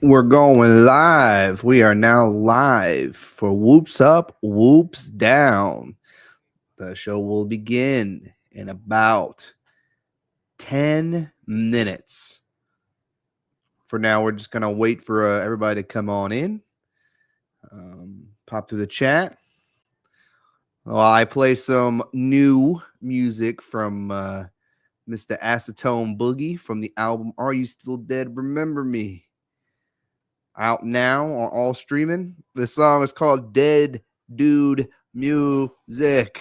We're going live. We are now live for Whoops Up, Whoops Down. The show will begin in about 10 minutes. For now, we're just going to wait for everybody to come on in. Pop through the chat. While I play some new music from Mr. Acetone Boogie from the album Are You Still Dead? Remember Me? Out now on all streaming. This song is called Dead Dude Music.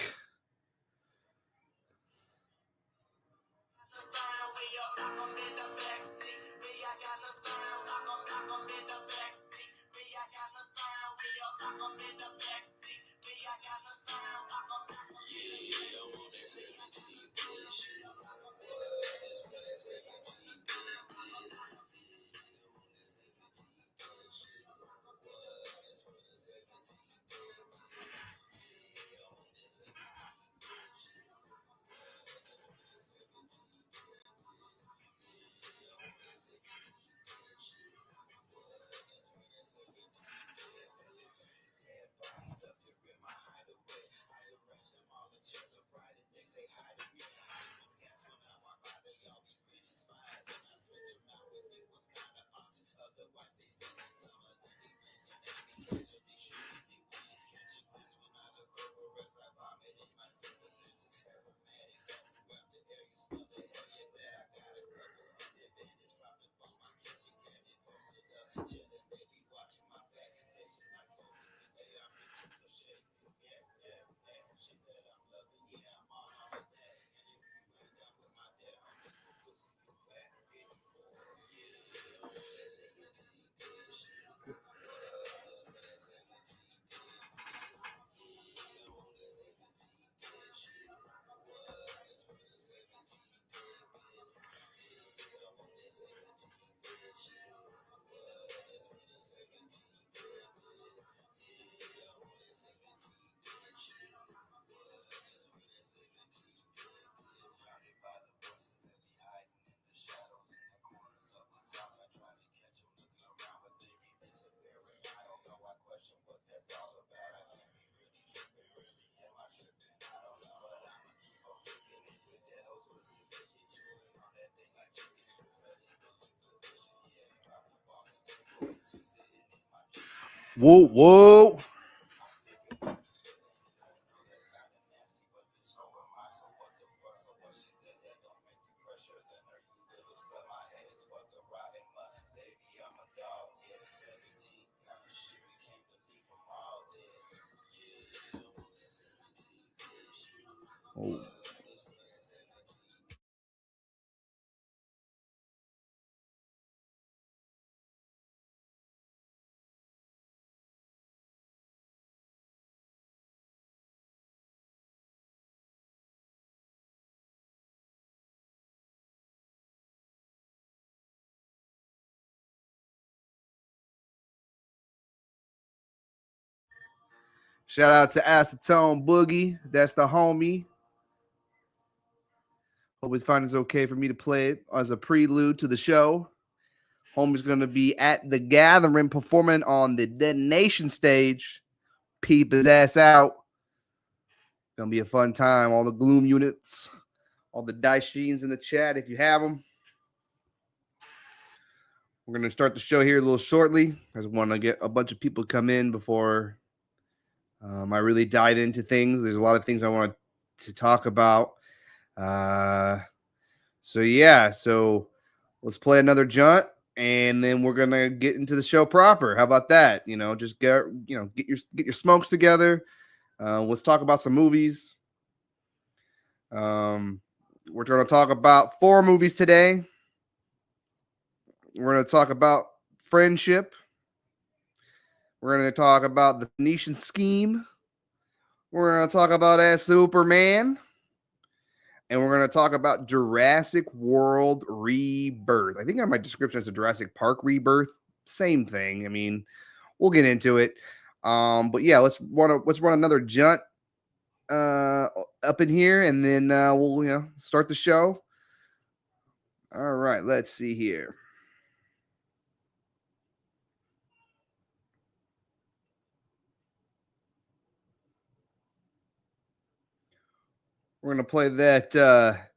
Whoa, whoa. Oh. Shout out to Acetone Boogie. That's the homie. Hope his find it's okay for me to play it as a prelude to the show. Homie's going to be at the Gathering performing on the Detonation stage. Peep his ass out. Gonna be a fun time. All the Gloom units, all the dice sheens in the chat if you have them. We're gonna start the show here a little shortly. I just want to get a bunch of people come in before I really dive into things. There's a lot of things I want to talk about. So let's play another junt, and then we're gonna get into the show proper. How about that? Just get your smokes together. Let's talk about some movies. We're going to talk about 4 movies today. We're going to talk about Friendship. We're going to talk about the Phoenician Scheme. We're going to talk about Superman. And we're going to talk about Jurassic World Rebirth. I think on my description it's a Jurassic Park Rebirth. Same thing. I mean, we'll get into it. But yeah, let's run another junt up in here, and then we'll start the show. All right, let's see here. We're going to play that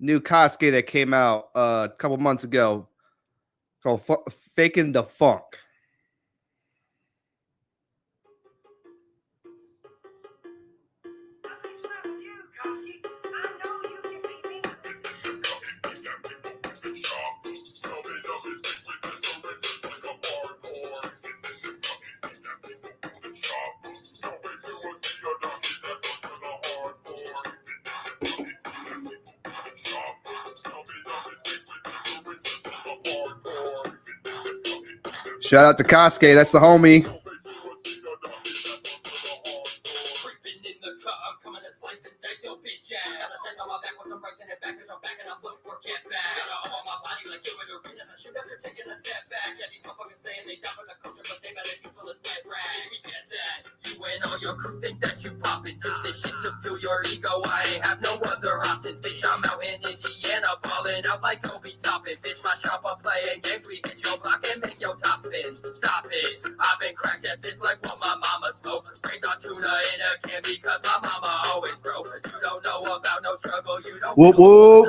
new Kosuke that came out a couple months ago called Faking the Funk. Shout out to Kosuke, that's the homie. Whoop whoop.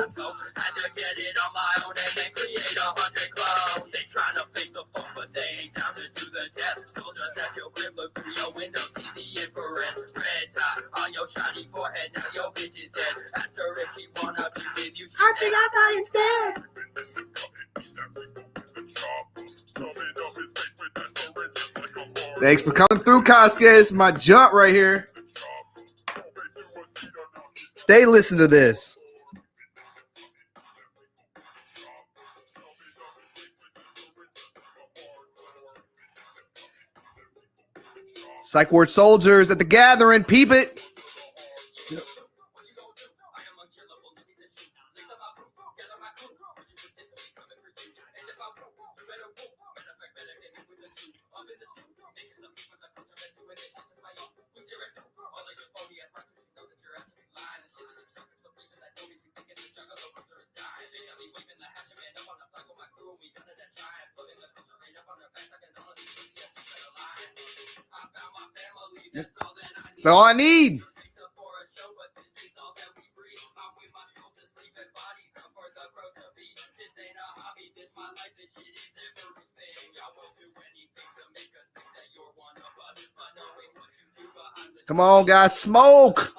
Thanks for coming through, Kosuke. It's my jump right here. Stay listening to this. Psych Ward soldiers at the gathering. Peep it. That's all I need. Come on, guys, smoke.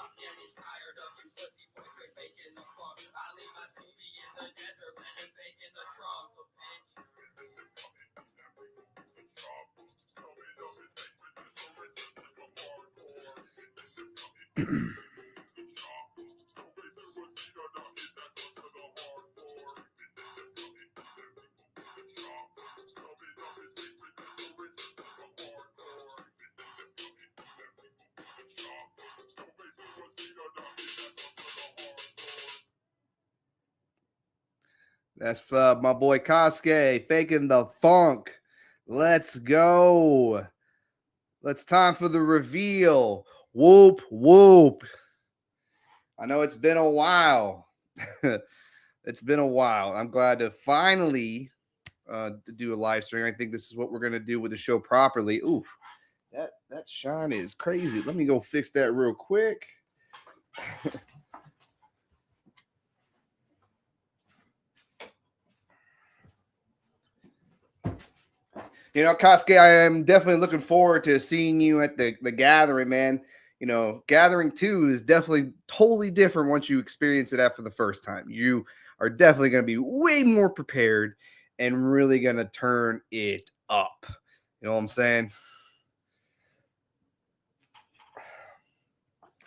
That's my boy Kosuke, Faking the Funk. Let's go. It's time for the reveal. Whoop, whoop. I know it's been a while. It's been a while. I'm glad to finally do a live stream. I think this is what we're going to do with the show properly. Oof, that shine is crazy. Let me go fix that real quick. You know, Kosuke, I am definitely looking forward to seeing you at the gathering, man. You know, gathering 2 is definitely totally different once you experience it after the first time. You are definitely going to be way more prepared and really going to turn it up. You know what I'm saying?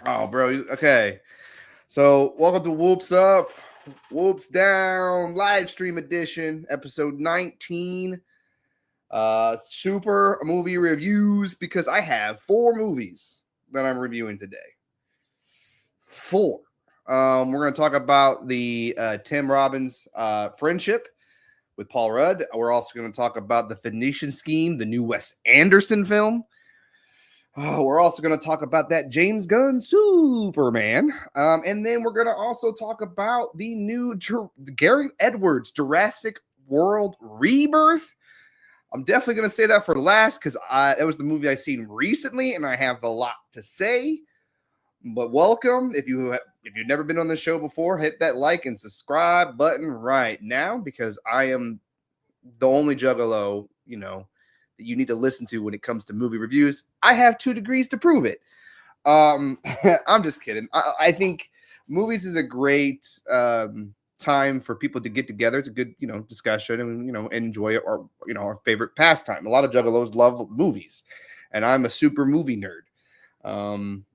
Oh, bro. Okay. So welcome to Whoops Up, Whoops Down, live stream edition, episode 19. Super movie reviews, because I have 4 movies that I'm reviewing today. 4. We're going to talk about the Tim Robbins Friendship with Paul Rudd. We're also going to talk about the Phoenician Scheme, the new Wes Anderson film. We're also going to talk about that James Gunn Superman. And then we're going to also talk about the new Gary Edwards Jurassic World Rebirth. I'm definitely going to say that for last because that was the movie I seen recently and I have a lot to say. But welcome. If you if you've never been on the show before, hit that like and subscribe button right now, because I am the only juggalo, that you need to listen to when it comes to movie reviews. I have 2 degrees to prove it. I'm just kidding. I think movies is a great time for people to get together. It's a good, discussion and, enjoy our favorite pastime. A lot of juggalos love movies, and I'm a super movie nerd.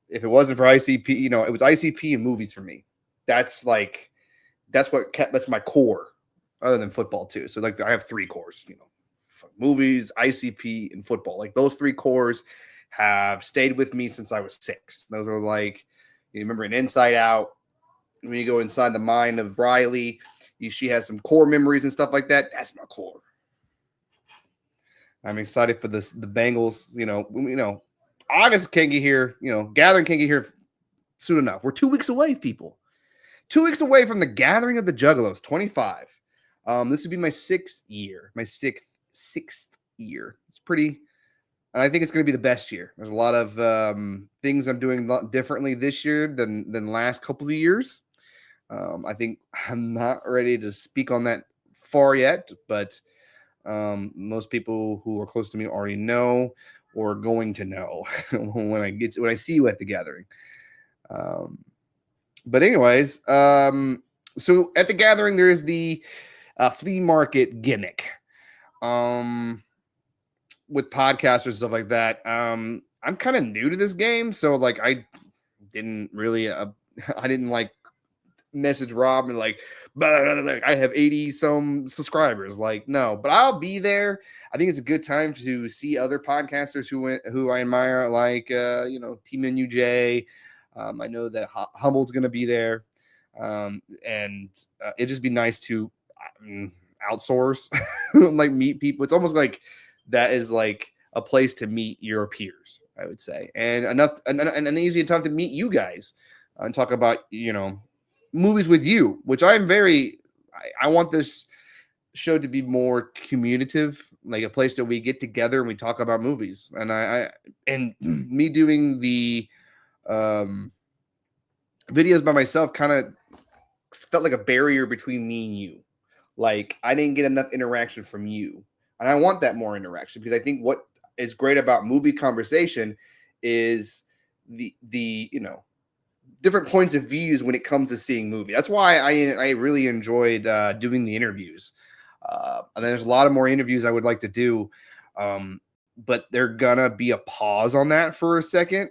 If it wasn't for ICP, it was ICP and movies for me. That's my core, other than football too. So like I have 3 cores, movies, ICP, and football. Like those 3 cores have stayed with me since I was 6. Those are like, you remember in Inside Out, when you go inside the mind of Riley, she has some core memories and stuff like that. That's my core. I'm excited for the Bengals. August can't get here. Gathering can't get here soon enough. We're 2 weeks away, people. 2 weeks away from the gathering of the Juggalos, 25. This would be my 6th year, my sixth year. It's pretty. And I think it's going to be the best year. There's a lot of things I'm doing a lot differently this year than last couple of years. I think I'm not ready to speak on that far yet, but most people who are close to me already know or are going to know when I see you at the gathering. But anyways, so at the gathering there is the flea market gimmick. With podcasters and stuff like that. I'm kind of new to this game, so like I didn't really like message Rob and like, blah, blah, blah, I have 80 some subscribers. Like, no, but I'll be there. I think it's a good time to see other podcasters who I admire, like Team NUJ. I know that Humble's going to be there, and it'd just be nice to outsource, like meet people. It's almost like that is like a place to meet your peers, I would say, and an easy time to meet you guys and talk about movies with you, which I want this show to be more communicative, like a place that we get together and we talk about movies. And and me doing the videos by myself kind of felt like a barrier between me and you. Like I didn't get enough interaction from you. And I want that more interaction, because I think what is great about movie conversation is the different points of views when it comes to seeing movie. That's why I really enjoyed doing the interviews. And there's a lot of more interviews I would like to do, but they're gonna be a pause on that for a second,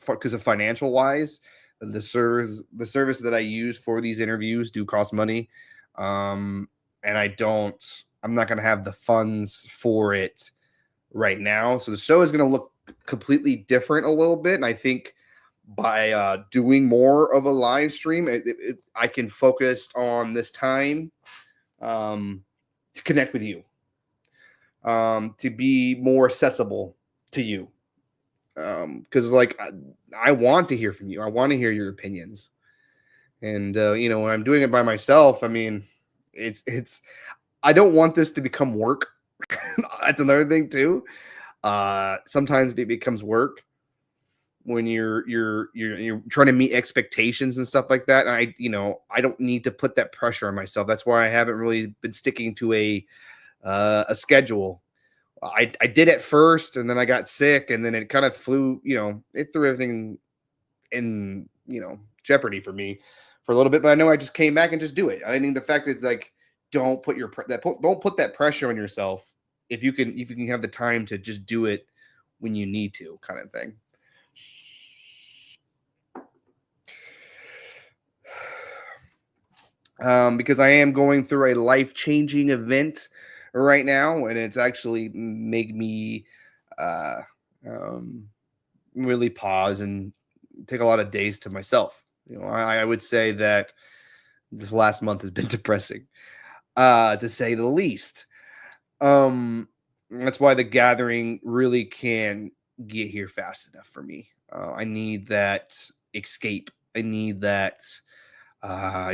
because of financial wise. The service that I use for these interviews do cost money, and I'm not going to have the funds for it right now. So the show is going to look completely different a little bit. And I think by doing more of a live stream, I can focus on this time to connect with you, to be more accessible to you. Because like I want to hear from you. I want to hear your opinions. And when I'm doing it by myself, I mean, it's I don't want this to become work. That's another thing too. Sometimes it becomes work when you're trying to meet expectations and stuff like that. And I don't need to put that pressure on myself. That's why I haven't really been sticking to a schedule. I did at first, and then I got sick, and then it kind of flew. It threw everything in jeopardy for me for a little bit. But I know I just came back and just do it. I mean, the fact that like. Don't put that pressure on yourself if you can have the time to just do it when you need to, kind of thing. Because I am going through a life-changing event right now, and it's actually made me really pause and take a lot of days to myself. I would say that this last month has been depressing. To say the least. That's why the gathering really can get here fast enough for me. I need that escape. I need that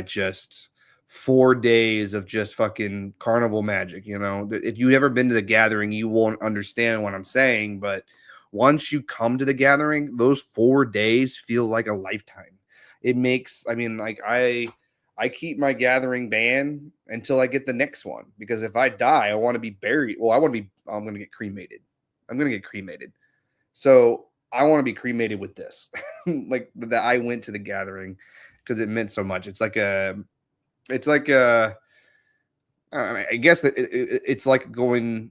just 4 days of just fucking carnival magic. If you've ever been to the gathering, you won't understand what I'm saying. But once you come to the gathering, those 4 days feel like a lifetime. it makes, I mean, like I keep my gathering band until I get the next one, because if I die, I want to be buried. Well, I'm going to get cremated. I'm going to get cremated. So I want to be cremated with this, like that I went to the gathering because it meant so much. It's like a, I guess it's like going,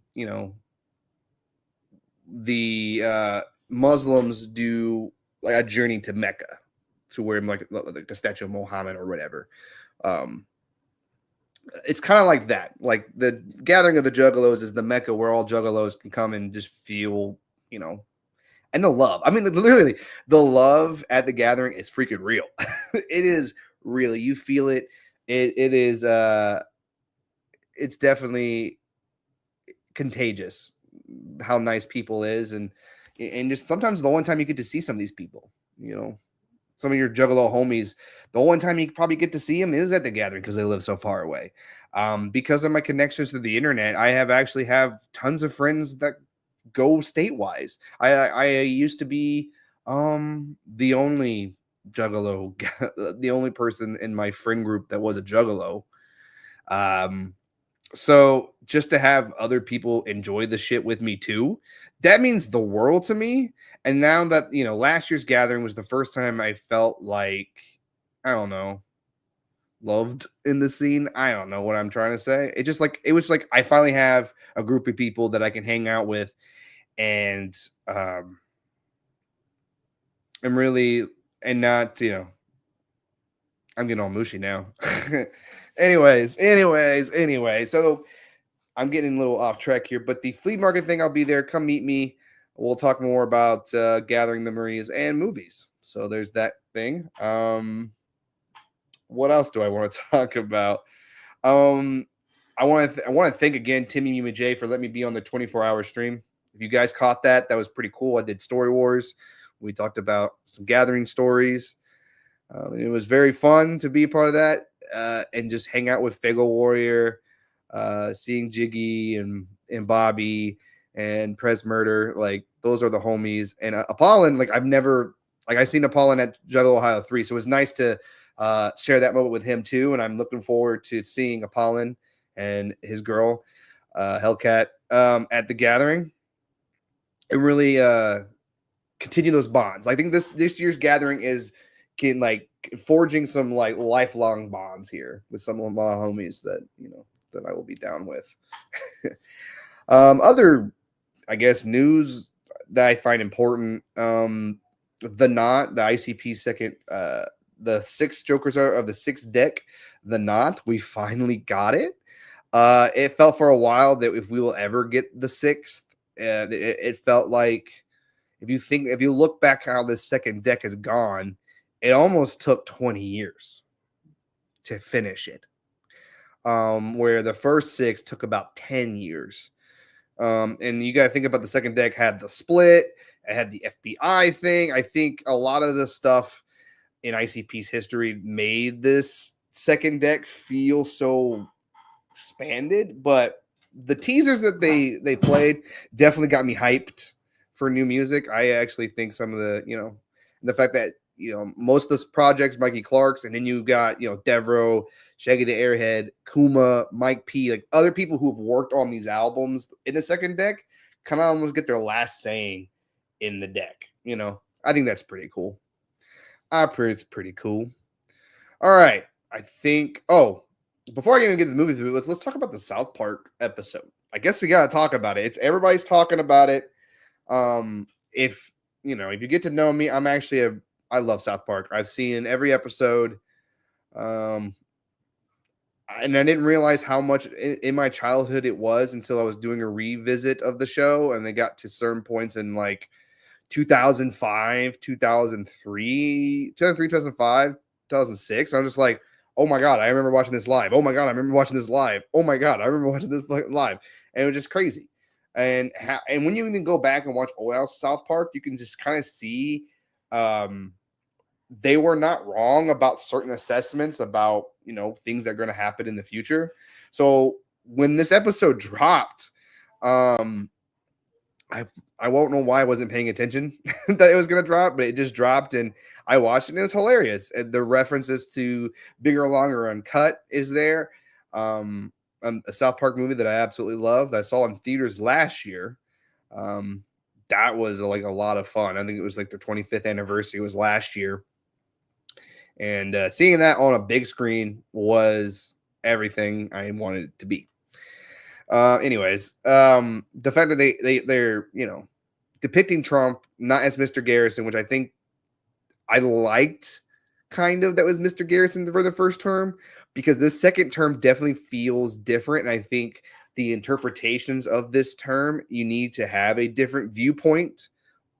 the Muslims do like a journey to Mecca, to where like the statue of Muhammad or whatever. Um, it's kind of like that. Like the gathering of the Juggalos is the Mecca where all Juggalos can come and just feel, and the love. I mean, literally, the love at the gathering is freaking real. It is really, you feel it. It is. It's definitely contagious how nice people is, and just sometimes the one time you get to see some of these people, some of your Juggalo homies, the one time you probably get to see them is at the gathering because they live so far away. Because of my connections to the internet, I actually have tons of friends that go statewise. I used to be the only Juggalo, the only person in my friend group that was a Juggalo. So just to have other people enjoy the shit with me too, that means the world to me. And now that, last year's gathering was the first time I felt like, I don't know, loved in the scene. I don't know what I'm trying to say. It was like I finally have a group of people that I can hang out with, and I'm really, and not, I'm getting all mushy now. anyways. So I'm getting a little off track here, but the flea market thing, I'll be there. Come meet me. We'll talk more about gathering memories and movies. So there's that thing. What else do I want to talk about? I want to thank again Timmy Yuma J for letting me be on the 24-hour stream. If you guys caught that was pretty cool. I did Story Wars. We talked about some gathering stories. It was very fun to be a part of that, and just hang out with Fago Warrior, seeing Jiggy and Bobby and Press Murder. Like, those are the homies. And Apollon, like, I seen Apollon at Juggle Ohio 3, so it was nice to share that moment with him too. And I'm looking forward to seeing Apollon and his girl, Hellcat, at the gathering, and really continue those bonds. I think this year's gathering is forging some like lifelong bonds here with some of my homies that that I will be down with. Other, I guess, news that I find important. The Knot, the ICP second, the 6 Jokers are of the 6th deck. The Knot, we finally got it. It felt for a while that if we will ever get the 6th, it felt like, if you look back how this second deck has gone, it almost took 20 years to finish it. Where the first 6 took about 10 years. And you got to think about the second deck had the split, it had the FBI thing. I think a lot of the stuff in ICP's history made this second deck feel so expanded, but the teasers that they played definitely got me hyped for new music. I actually think some of the fact that most of this projects, Mikey Clark's, and then you got Devro, Shaggy the Airhead, Kuma, Mike P, like other people who've worked on these albums in the second deck kind of almost get their last saying in the deck. I think that's pretty cool. It's pretty cool. All right, I think. Oh, before I even get to the movie through, let's talk about the South Park episode. I guess we gotta talk about it. Everybody's talking about it. If you get to know me, I love South Park. I've seen every episode. And I didn't realize how much in my childhood it was until I was doing a revisit of the show, and they got to certain points in like 2005, 2003, 2005, 2006. I'm just like, oh my God, I remember watching this live. Oh my God, I remember watching this live. Oh my God, I remember watching this live. And it was just crazy. And when you even go back and watch old South Park, you can just kind of see they were not wrong about certain assessments about things that are going to happen in the future. So when this episode dropped, I won't know why I wasn't paying attention that it was gonna drop, but it just dropped and I watched it and it was hilarious. And the references to Bigger, Longer, Uncut is there. Um, a South Park movie that I absolutely loved. I saw in theaters last year. Um, that was like a lot of fun. I think it was like their 25th anniversary was last year, and seeing that on a big screen was everything I wanted it to be. Anyways, the fact that they're depicting Trump not as Mr. Garrison, which I think I liked, kind of that was Mr. Garrison for the first term, because this second term definitely feels different, and I think the interpretations of this term you need to have a different viewpoint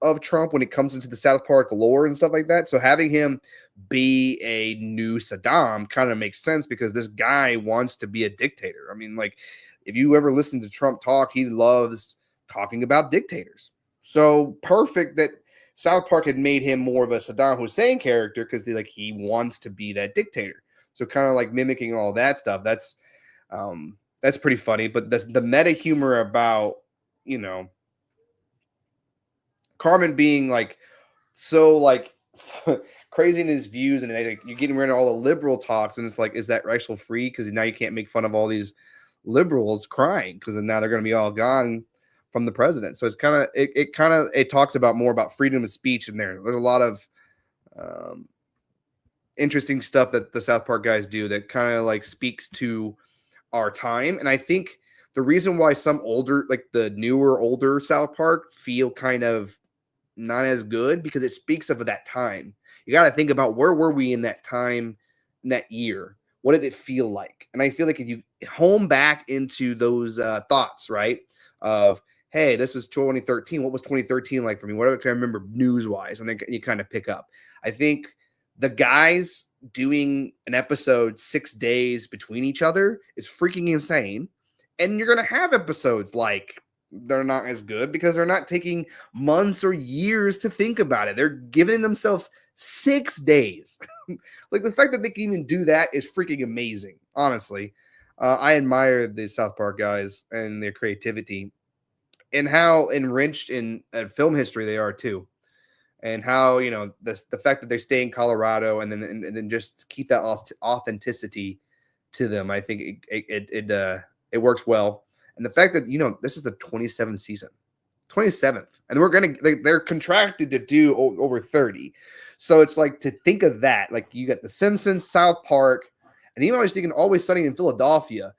of Trump when it comes into the South Park lore and stuff like that. So having him be a new Saddam kind of makes sense because this guy wants to be a dictator. I mean, like, if you ever listen to Trump talk, he loves talking about dictators. So perfect that South Park had made him more of a Saddam Hussein character because he wants to be that dictator. So kind of like mimicking all that stuff. That's pretty funny. But the meta humor about Carmen being so crazy in his views, and you're getting rid of all the liberal talks, and it's like, is that racial free? Because now you can't make fun of all these liberals crying because now they're going to be all gone from the president. So it's kind of it talks about more about freedom of speech in there. There's a lot of interesting stuff that the South Park guys do that kind of speaks to our time, and I think the reason why some older, the newer older South Park feel kind of not as good because it speaks of that time. You got to think about where were we in that time, in that year? What did it feel like? And I feel like if you home back into those thoughts, right, of, hey, this was 2013. What was 2013 like for me? What can I remember news-wise? And then you kind of pick up. I think the guys doing an episode 6 days between each other is freaking insane. And you're going to have episodes they're not as good because they're not taking months or years to think about it. They're giving themselves 6 days. The fact that they can even do that is freaking amazing. Honestly, I admire the South Park guys and their creativity and how enriched in film history they are too. And how, the fact that they stay in Colorado and then just keep that authenticity to them. I think it works well. And the fact that, this is the 27th season, 27th, and they're contracted to do over 30. So it's to think of that, you got The Simpsons, South Park, and even I was thinking Always Sunny in Philadelphia.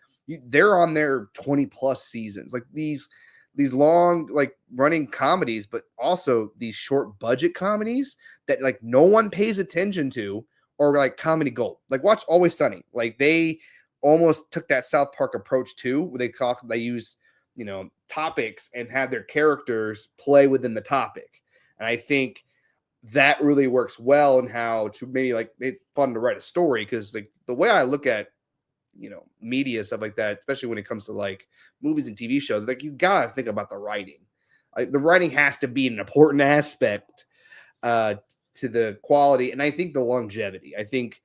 They're on their 20 plus seasons, these long, running comedies, but also these short budget comedies that no one pays attention to, or comedy gold. Watch Always Sunny. They almost took that South Park approach too, where they use, topics and have their characters play within the topic. And I think that really works well in how to maybe make it fun to write a story. Cause the way I look at, media, stuff like that, especially when it comes to movies and TV shows, you gotta think about the writing. The writing has to be an important aspect to the quality. And I think the longevity, I think,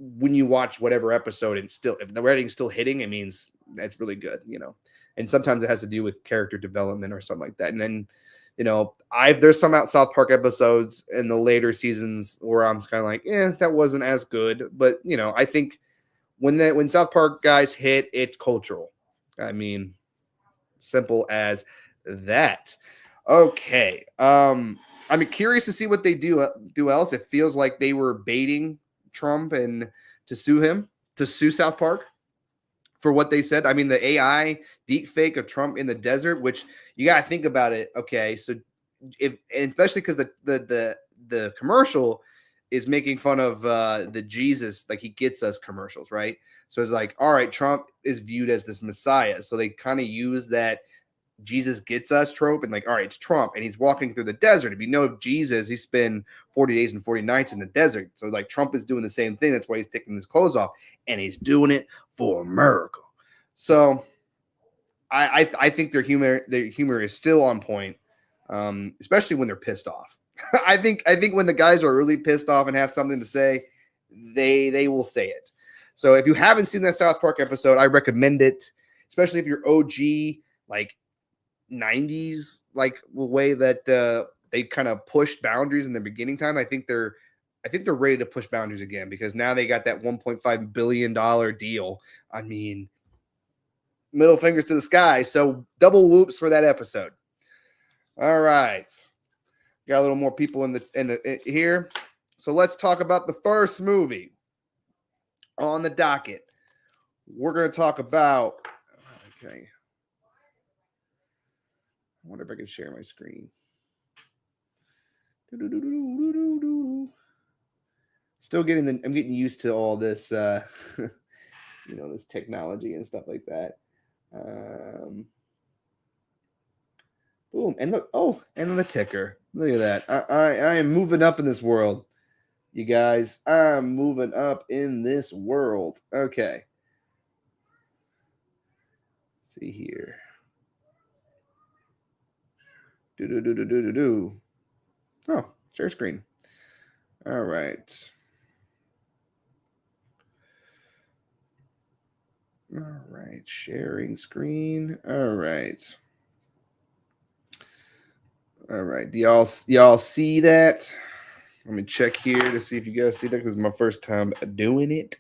when you watch whatever episode and if the writing's still hitting, it means that's really good, and sometimes it has to do with character development or something like that. And then, there's some South Park episodes in the later seasons where I'm kind of that wasn't as good, but I think when South Park guys hit, it's cultural. I mean, simple as that. Okay. I'm curious to see what they do else. It feels like they were baiting Trump and to sue South Park for what they said. I mean, the AI deep fake of Trump in the desert, which you got to think about it. Okay. So especially because the commercial is making fun of the Jesus, he gets us commercials, right? So it's all right, Trump is viewed as this Messiah. So they kind of use that Jesus gets us trope and all right, it's Trump and he's walking through the desert. If you know Jesus, he spent 40 days and 40 nights in the desert. So Trump is doing the same thing. That's why he's taking his clothes off and he's doing it for America. So I think their humor is still on point, especially when they're pissed off. I think when the guys are really pissed off and have something to say, they will say it. So if you haven't seen that South Park episode, I recommend it, especially if you're OG, 90s, like the way that they kind of pushed boundaries in the beginning time. I think they're ready to push boundaries again because now they got that $1.5 billion deal. I mean, middle fingers to the sky. So double whoops for that episode. All right. Got a little more people in here. So let's talk about the first movie on the docket. We're going to talk about, okay. I wonder if I can share my screen. Still I'm getting used to all this, this technology and stuff like that. Boom. And look, and the ticker. Look at that. I am moving up in this world, you guys. I'm moving up in this world. Okay. Let's see here. Oh, share screen. All right. All right. Sharing screen. All right. All right. Do y'all see that? Let me check here to see if you guys see that because it's my first time doing it.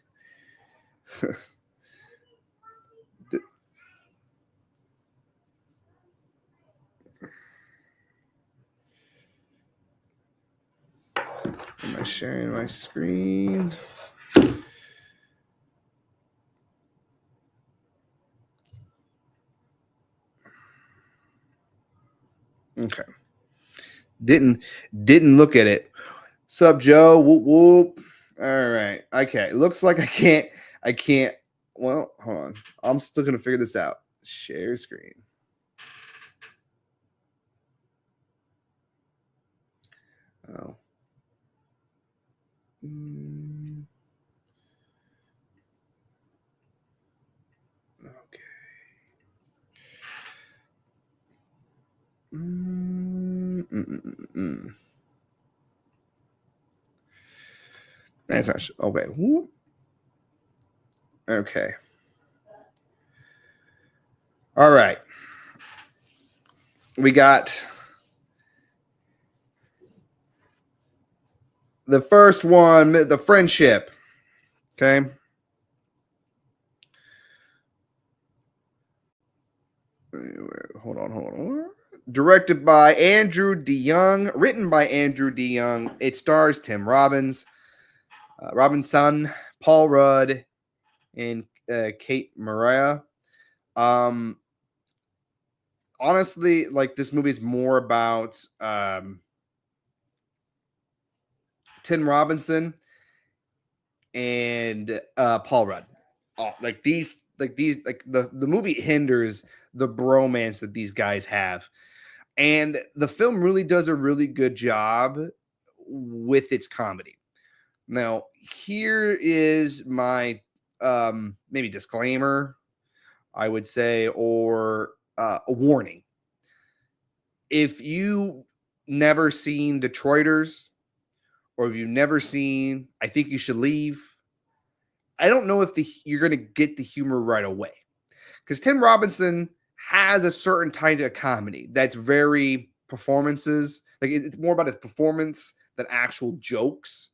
Am I sharing my screen? Okay. Didn't look at it. Sup, Joe? Whoop whoop. All right. Okay. Looks like I can't. Well, hold on. I'm still gonna figure this out. Share screen. Oh. Okay. That's not. Okay. Whoop. Okay. All right. We got the first one, the friendship. Okay. Hold on. Directed by Andrew DeYoung, written by Andrew DeYoung. It stars Tim Robbins, Robinson, Paul Rudd, and Kate Mariah. Honestly, like this movie is more about Tim Robinson and Paul Rudd. Oh, the movie hinders the bromance that these guys have. And the film really does a really good job with its comedy. Now, here is my maybe disclaimer, I would say, or a warning. If you never seen Detroiters, or if you've never seen I Think You Should Leave, I don't know if you're going to get the humor right away. Because Tim Robinson has a certain kind of comedy that's very performances. Like it's more about his performance than actual jokes.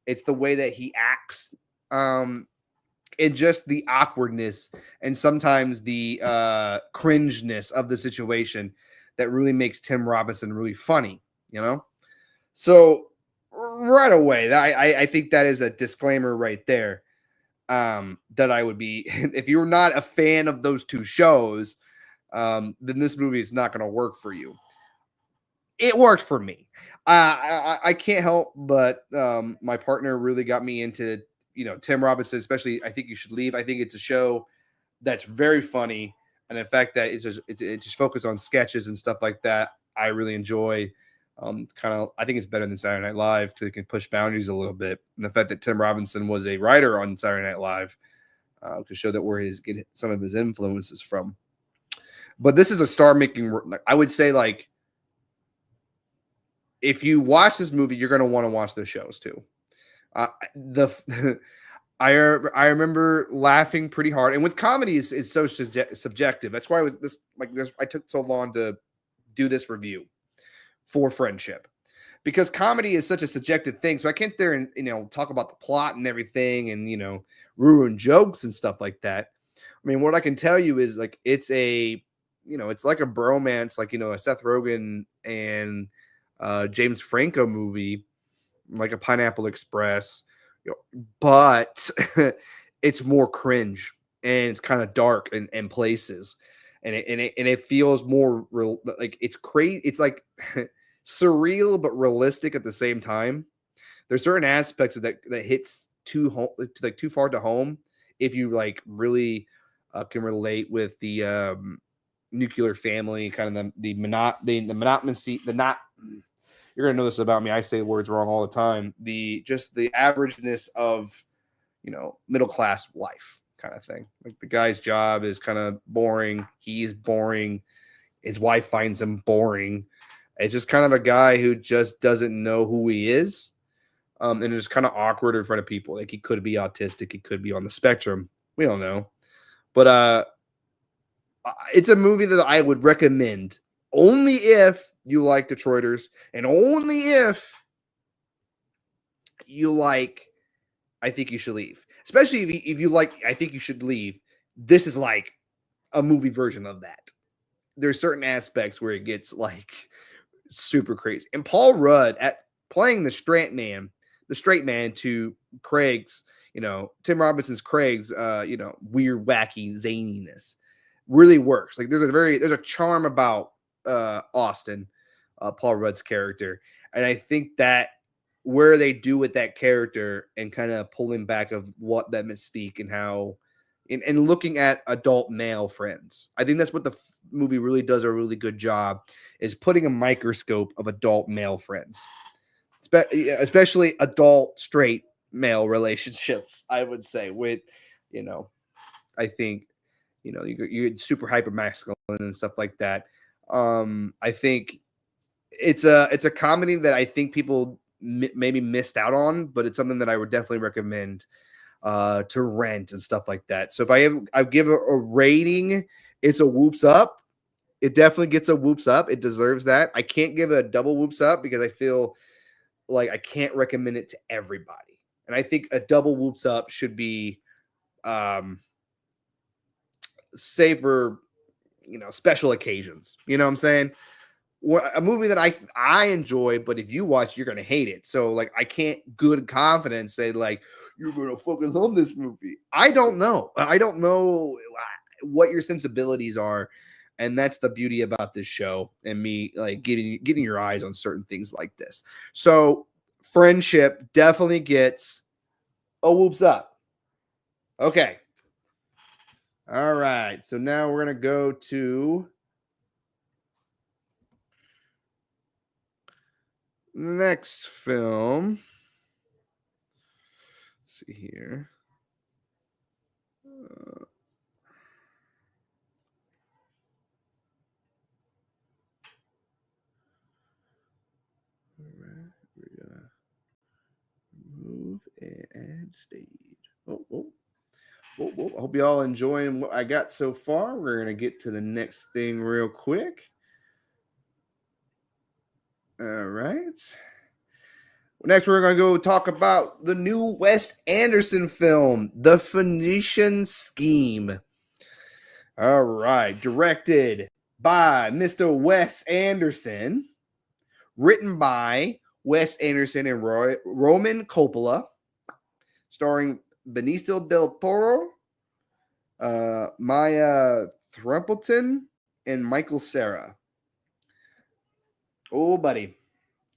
It's the way that he acts, and just the awkwardness and sometimes the cringeness of the situation that really makes Tim Robinson really funny, So right away, I think that is a disclaimer right there. That I would be, if you're not a fan of those two shows, then this movie is not going to work for you. It worked for me. I can't help but my partner really got me into Tim Robinson, especially I Think You Should Leave. I think it's a show that's very funny, and in fact that it's just focused on sketches and stuff like that. I really enjoy. I think it's better than Saturday Night Live because it can push boundaries a little bit. And the fact that Tim Robinson was a writer on Saturday Night Live could show that where he's getting some of his influences from. But this is a star-making. I would say, like, if you watch this movie, you're going to want to watch the shows too. I remember laughing pretty hard, and with comedies, it's so subjective. That's why I took so long to do this review for Friendship, because comedy is such a subjective thing. So I can't there and talk about the plot and everything, and ruin jokes and stuff like that. I mean, what I can tell you is like it's it's like a bromance, like a Seth Rogen and James Franco movie, like a Pineapple Express, but it's more cringe and it's kind of dark in places, and it feels more real, like it's crazy. It's like surreal but realistic at the same time. There's certain aspects of that hits too home, like too far to home, if you like really can relate with the nuclear family, kind of the monotonous, the not. You're gonna know this about me. I say words wrong all the time. The averageness of middle class life kind of thing. Like the guy's job is kind of boring. He's boring. His wife finds him boring. It's just kind of a guy who just doesn't know who he is. And it's kind of awkward in front of people. Like he could be autistic. He could be on the spectrum. We don't know. But it's a movie that I would recommend only if you like Detroiters and only if you like I Think You Should Leave. Especially if you like I Think You Should Leave. This is like a movie version of that. There's certain aspects where it gets like super crazy. And Paul Rudd at playing the straight man to Craig's, Tim Robinson's Craig's, weird, wacky zaniness really works. Like there's a charm about Austin, Paul Rudd's character. And I think that where they do with that character and kind of pulling back of what that mystique and how and looking at adult male friends. I think that's what the movie really does a really good job, is putting a microscope of adult male friends, especially adult straight male relationships. I would say with, I think, you're super hyper masculine and stuff like that. I think it's a comedy that I think people maybe missed out on, but it's something that I would definitely recommend to rent and stuff like that. So if I give a rating, it's a whoops up. It definitely gets a whoops up. It deserves that. I can't give a double whoops up because I feel like I can't recommend it to everybody. And I think a double whoops up should be say for special occasions. You know what I'm saying? A movie that I enjoy, but if you watch, you're gonna hate it. So like I can't good confidence say like you're gonna fucking love this movie. I don't know. I don't know what your sensibilities are, and that's the beauty about this show and me like getting your eyes on certain things like this. So Friendship definitely gets a whoops up. Okay. All right. So now we're gonna go to next film. Let's see here. We're gonna move and stage. Oh. I hope y'all enjoying what I got so far. We're gonna get to the next thing real quick. All right. Next, we're going to go talk about the new Wes Anderson film, The Phoenician Scheme. All right. Directed by Mr. Wes Anderson. Written by Wes Anderson and Roman Coppola. Starring Benicio del Toro, Maya Thrumpleton, and Michael Cera. Oh, buddy.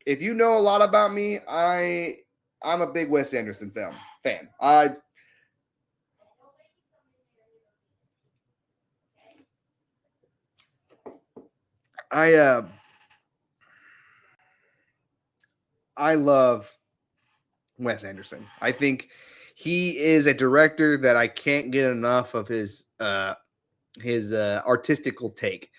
If you know a lot about me, I'm a big Wes Anderson fan. I love Wes Anderson. I think he is a director that I can't get enough of his artistical take.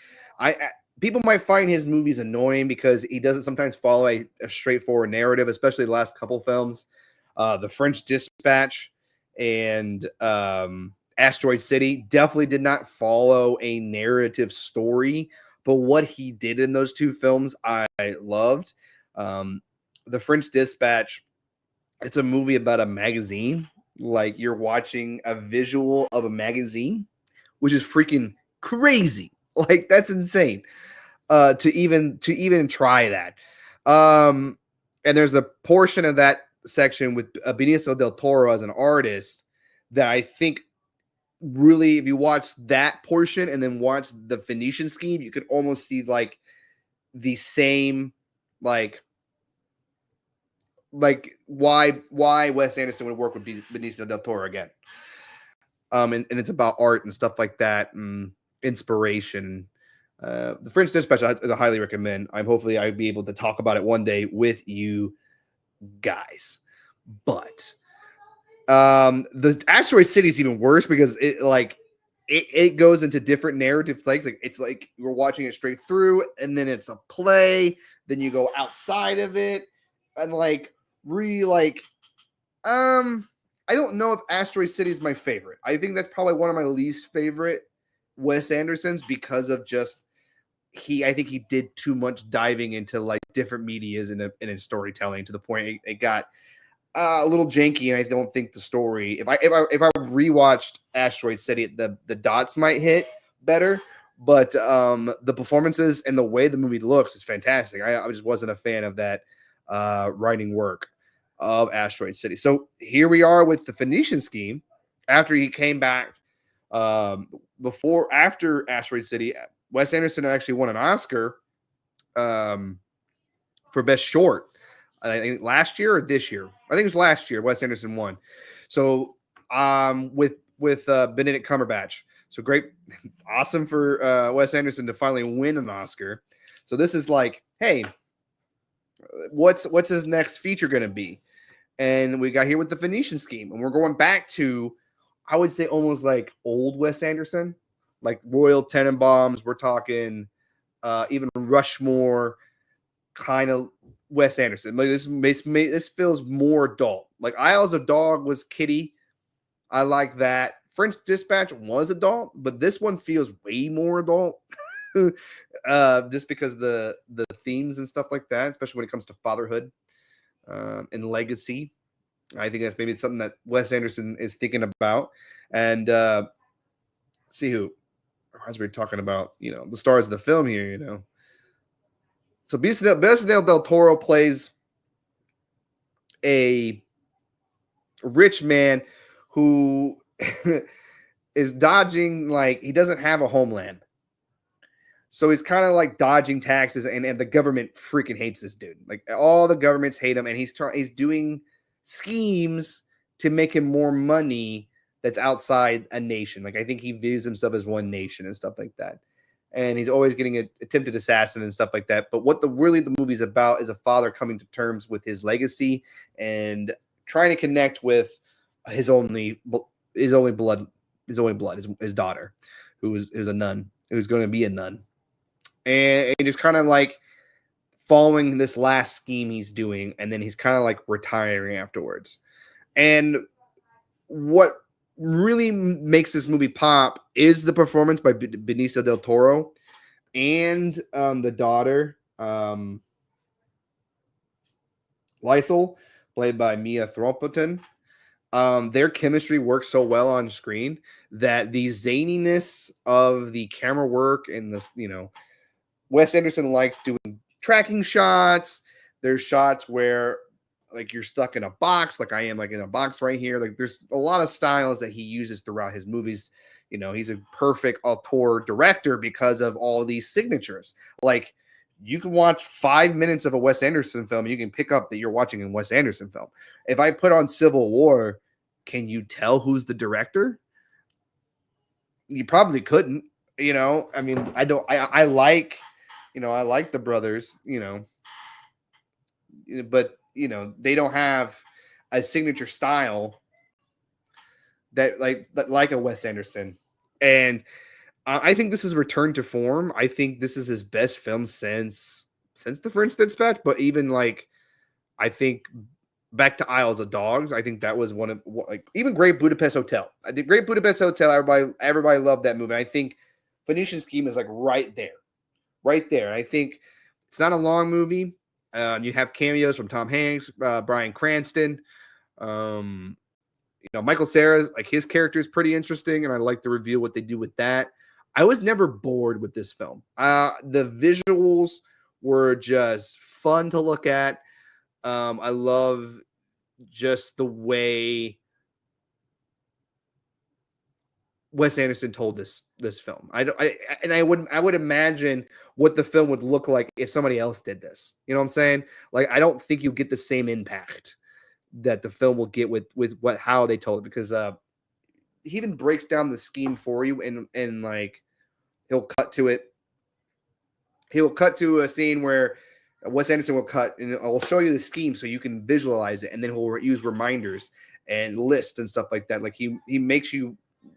People might find his movies annoying because he doesn't sometimes follow a straightforward narrative, especially the last couple films. The French Dispatch and Asteroid City definitely did not follow a narrative story, but what he did in those two films, I loved. The French Dispatch, it's a movie about a magazine. Like you're watching a visual of a magazine, which is freaking crazy. Like that's insane. To even try that. And there's a portion of that section with Benicio del Toro as an artist that I think really, if you watch that portion and then watch the Phoenician Scheme, you could almost see like the same like why Wes Anderson would work with Benicio del Toro again. And it's about art and stuff like that and inspiration. The French Dispatch is a highly recommend. Hopefully I'll be able to talk about it one day with you guys. But the Asteroid City is even worse because it goes into different narrative things. Like it's like you're watching it straight through, and then it's a play. Then you go outside of it, and like really like I don't know if Asteroid City is my favorite. I think that's probably one of my least favorite Wes Anderson's because of just I think he did too much diving into like different medias in his storytelling to the point it got a little janky, and I don't think the story. If I rewatched Asteroid City, the dots might hit better, but the performances and the way the movie looks is fantastic. I just wasn't a fan of that writing work of Asteroid City. So here we are with the Phoenician Scheme. After he came back, after Asteroid City, Wes Anderson actually won an Oscar for Best Short. I think last year or this year. I think it was last year. Wes Anderson won. So with Benedict Cumberbatch. So great, awesome for Wes Anderson to finally win an Oscar. So this is like, hey, what's his next feature going to be? And we got here with the Phoenician Scheme, and we're going back to, I would say, almost like old Wes Anderson, like Royal Tenenbaums. We're talking even Rushmore, kind of Wes Anderson. Like this feels more adult. Like Isles of Dog was kiddie. I like that. French Dispatch was adult, but this one feels way more adult. Just because the themes and stuff like that, especially when it comes to fatherhood and legacy. I think that's maybe something that Wes Anderson is thinking about. And see who, as we're talking about, the stars of the film here, So Benicio del Toro plays a rich man who is dodging, like, he doesn't have a homeland. So he's kind of like dodging taxes, and the government freaking hates this dude. Like all the governments hate him, and he's doing schemes to make him more money that's outside a nation. Like I think he views himself as one nation and stuff like that. And he's always getting an attempted assassin and stuff like that. But what the movie's about is a father coming to terms with his legacy and trying to connect with his only blood, his daughter, who is a nun, who's going to be a nun. And just kind of like following this last scheme he's doing, and then he's kind of like retiring afterwards. And what really makes this movie pop is the performance by Benicio del Toro and the daughter, Lysol, played by Mia Thrompton. Their chemistry works so well on screen that the zaniness of the camera work and this, Wes Anderson likes doing tracking shots. There's shots where like you're stuck in a box, like I am, like in a box right here. Like there's a lot of styles that he uses throughout his movies. He's a perfect auteur director because of all these signatures. Like you can watch 5 minutes of a Wes Anderson film, and you can pick up that you're watching a Wes Anderson film. If I put on Civil War, can you tell who's the director? You probably couldn't. I mean, I don't. I like. I like the brothers. But they don't have a signature style that like a Wes Anderson. And I think this is return to form. I think this is his best film since the French Dispatch. But even like, I think back to Isles of Dogs. I think that was one of like even Great Budapest Hotel. I think Great Budapest Hotel. Everybody loved that movie. I think Phoenician Scheme is like right there, right there. I think it's not a long movie. You have cameos from Tom Hanks, Bryan Cranston. Michael Cera's like his character is pretty interesting, and I like to reveal what they do with that. I was never bored with this film. The visuals were just fun to look at. I love just the way Wes Anderson told this film. I would imagine what the film would look like if somebody else did this. You know what I'm saying? Like, I don't think you get the same impact that the film will get with how they told it, because he even breaks down the scheme for you, and like he'll cut to it. He'll cut to a scene where Wes Anderson will cut, and I'll show you the scheme so you can visualize it, and then he'll use reminders and lists and stuff like that. Like he makes you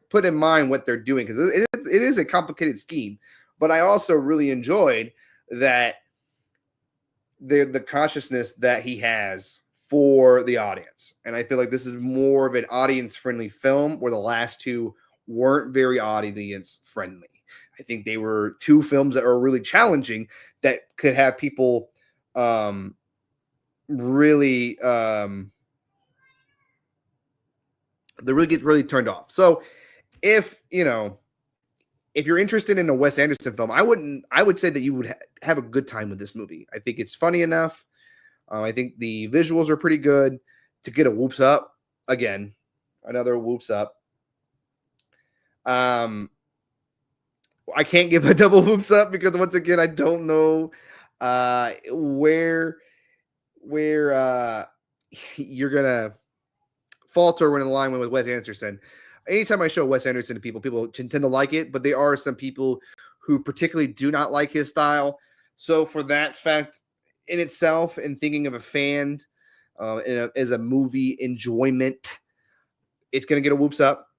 put in mind what they're doing, because it is a complicated scheme. But I also really enjoyed that the consciousness that he has for the audience. And I feel like this is more of an audience-friendly film, where the last two weren't very audience-friendly. I think they were two films that are really challenging, that could have people really get really turned off. So if you're interested in a Wes Anderson film, I would say that you would have a good time with this movie. I think it's funny enough. I think the visuals are pretty good to get a whoops up. Again, another whoops up. I can't give a double whoops up because, once again, I don't know where you're gonna falter when in alignment with Wes Anderson. Anytime I show Wes Anderson to people tend to like it, but there are some people who particularly do not like his style. So for that fact in itself, and thinking of a fan as a movie enjoyment, it's going to get a whoops up.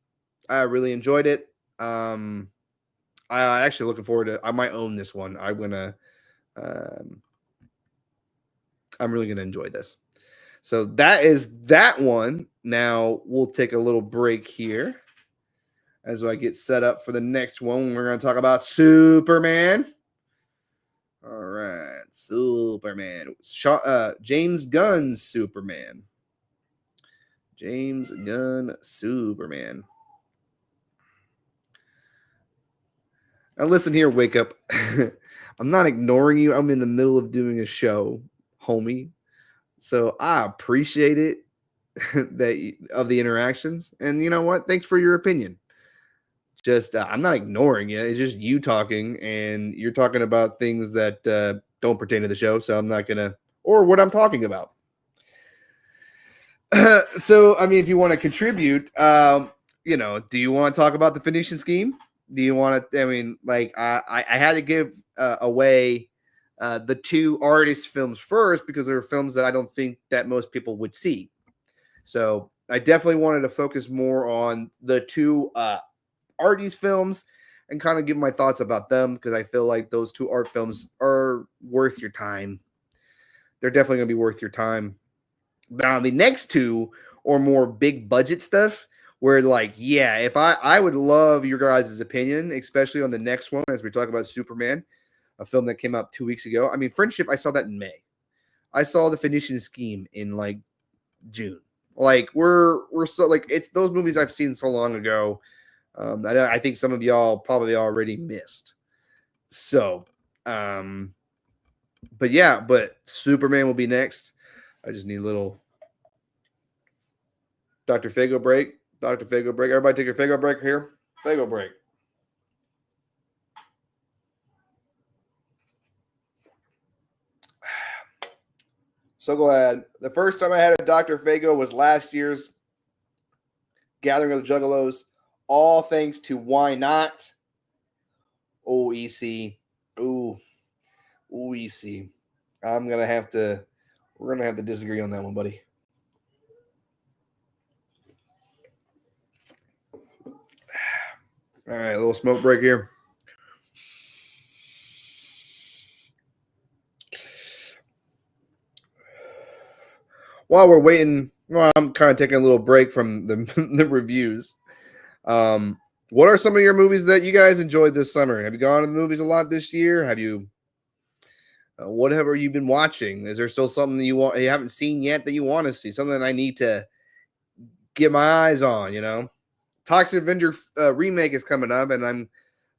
I really enjoyed it. I actually looking forward to. I might own this one. I'm really gonna enjoy this. So that is that one. Now we'll take a little break here as I get set up for the next one. We're going to talk about Superman. All right, Superman. James Gunn's Superman. James Gunn Superman. Now listen here, wake up. I'm not ignoring you. I'm in the middle of doing a show, homie. So I appreciate it of the interactions. And you know what? Thanks for your opinion. Just I'm not ignoring you. It's just you talking, and you're talking about things that don't pertain to the show. So I'm not gonna, or what I'm talking about. So I mean, if you want to contribute, do you want to talk about the Phoenician Scheme? Do you want to? I mean, like I had to give away the two artist films first, because they're films that I don't think that most people would see. So I definitely wanted to focus more on the two artist films and kind of give my thoughts about them, because I feel like those two art films are worth your time. They're definitely going to be worth your time. Now, the next two are more big budget stuff, where if I would love your guys' opinion, especially on the next one, as we talk about Superman, a film that came out 2 weeks ago. I mean, Friendship, I saw that in May. I saw the Phoenician Scheme in June. We're so it's those movies I've seen so long ago. I think some of y'all probably already missed. So, but Superman will be next. I just need a little Dr. Fago break. Dr. Fago break. Everybody take your Fago break here. Fago break. So glad. The first time I had a Dr. Fago was last year's Gathering of the Juggalos. All thanks to Why Not? Oh, EC. Ooh, EC. We're going to have to disagree on that one, buddy. All right, a little smoke break here. while we're waiting, well, I'm kind of taking a little break from the the reviews. Um, what are some of your movies that you guys enjoyed this summer? Have you gone to the movies a lot this year? Have you? Whatever you've been watching? Is there still something that you haven't seen yet that you want to see? Something that I need to get my eyes on? Toxic Avenger remake is coming up, and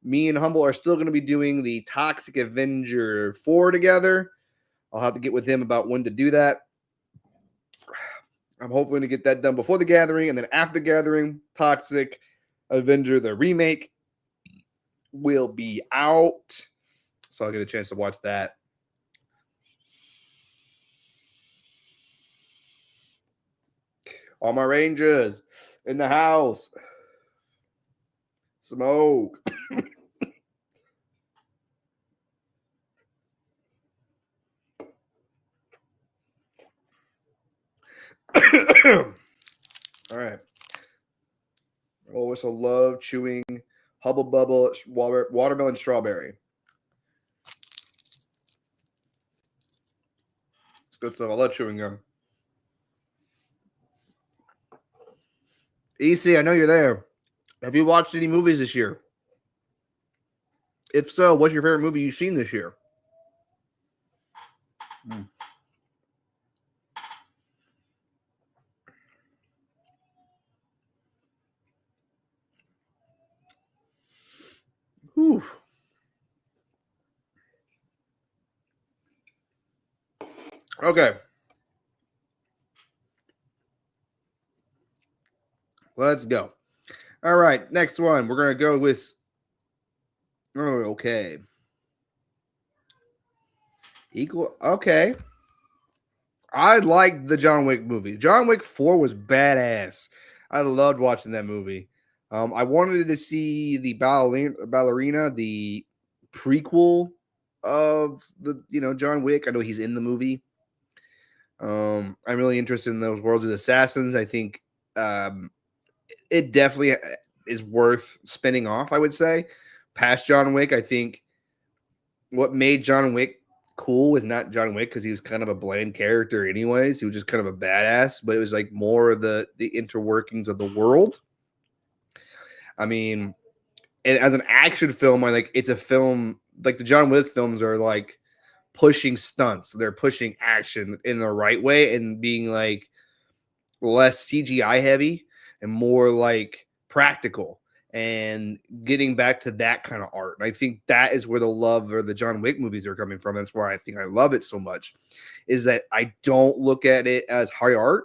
me and Humble are still going to be doing the Toxic Avenger 4 together. I'll have to get with him about when to do that. I'm hoping to get that done before the gathering, and then after the gathering, Toxic Avenger the remake will be out, so I'll get a chance to watch that. All my Rangers in the house. Smoke. All right. I also love chewing Hubble Bubble watermelon strawberry. It's good stuff. I love chewing gum. EC, I know you're there. Have you watched any movies this year? If so, what's your favorite movie you've seen this year? Mm. Whew. Okay. Let's go. All right. Next one. We're going to go with. Oh, okay. Equal. Okay. I liked the John Wick movie. John Wick 4 was badass. I loved watching that movie. I wanted to see the ballerina, the prequel of the John Wick. I know he's in the movie. I'm really interested in those Worlds of Assassins. I think it definitely is worth spinning off. I would say past John Wick. I think what made John Wick cool is not John Wick because he was kind of a bland character anyways. He was just kind of a badass, but it was like more of the interworkings of the world. I mean, and as an action film, I like it's a film like the John Wick films are like pushing stunts. They're pushing action in the right way and being like less CGI heavy and more like practical and getting back to that kind of art. And I think that is where the love or the John Wick movies are coming from. That's why I think I love it so much. Is that I don't look at it as high art.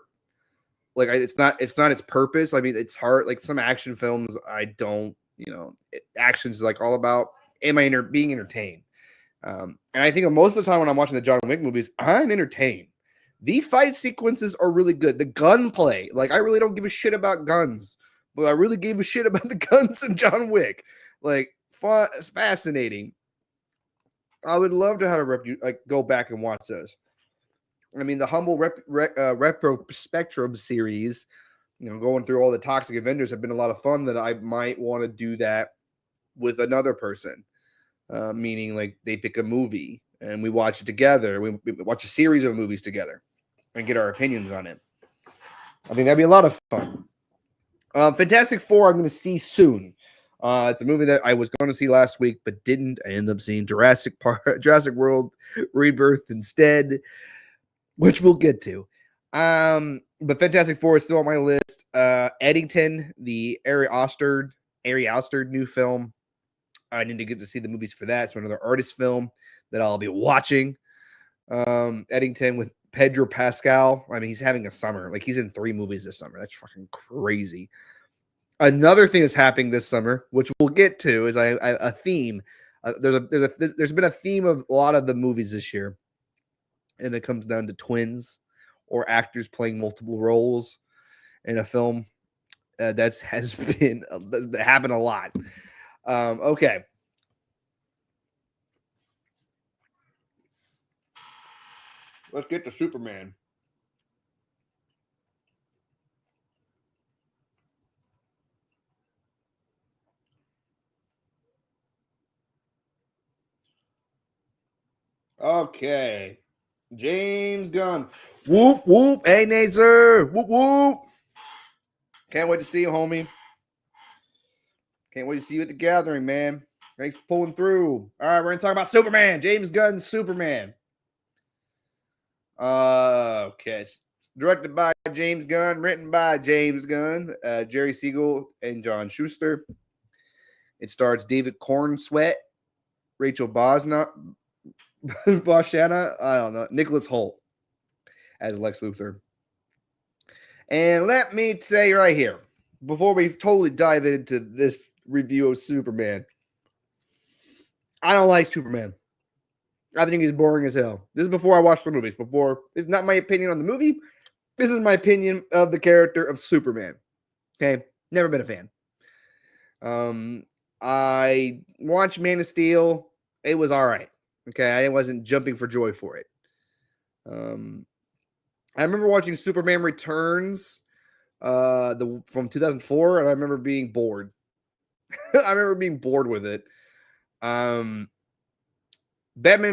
Like it's not its purpose. I mean, it's hard. Like some action films, I don't. Action's like all about am I being entertained. And I think most of the time when I'm watching the John Wick movies, I'm entertained. The fight sequences are really good. The gunplay, like I really don't give a shit about guns, but I really gave a shit about the guns in John Wick. Like, fun, it's fascinating. I would love to have go back and watch those. I mean, the Humble Retro Spectrum series, going through all the Toxic Avengers have been a lot of fun. That I might want to do that with another person. Meaning like they pick a movie and we watch it together. We watch a series of movies together and get our opinions on it. I think that'd be a lot of fun. Fantastic Four, I'm going to see soon. It's a movie that I was going to see last week, but didn't. I ended up seeing Jurassic Park, Jurassic World Rebirth instead, which we'll get to. But Fantastic Four is still on my list. Eddington, the Ari Aster new film. I need to get to see the movies for that. It's another artist film that I'll be watching. Eddington with Pedro Pascal. I mean, he's having a summer. Like he's in 3 movies this summer. That's fucking crazy. Another thing that's happening this summer, which we'll get to, is a theme. There's been a theme of a lot of the movies this year, and it comes down to twins or actors playing multiple roles in a film. That has been that happened a lot. Okay. Let's get to Superman. Okay. James Gunn. Whoop, whoop. Hey, Nazer. Whoop, whoop. Can't wait to see you, homie. Can't wait to see you at the gathering, man. Thanks for pulling through. All right, we're going to talk about Superman. James Gunn's Superman. Okay. Directed by James Gunn, written by James Gunn, Jerry Siegel, and John Schuster. It stars David Cornsweet, Rachel Boschana, I don't know, Nicholas Hoult as Lex Luthor. And let me say right here, before we totally dive into this review of Superman, I don't like Superman. I think he's boring as hell. This is before I watched the movies. It's not my opinion on the movie. This is my opinion of the character of Superman. Okay, never been a fan. I watched Man of Steel. It was all right. Okay, I wasn't jumping for joy for it. I remember watching Superman Returns, from 2004, and I remember being bored. I remember being bored with it. Batman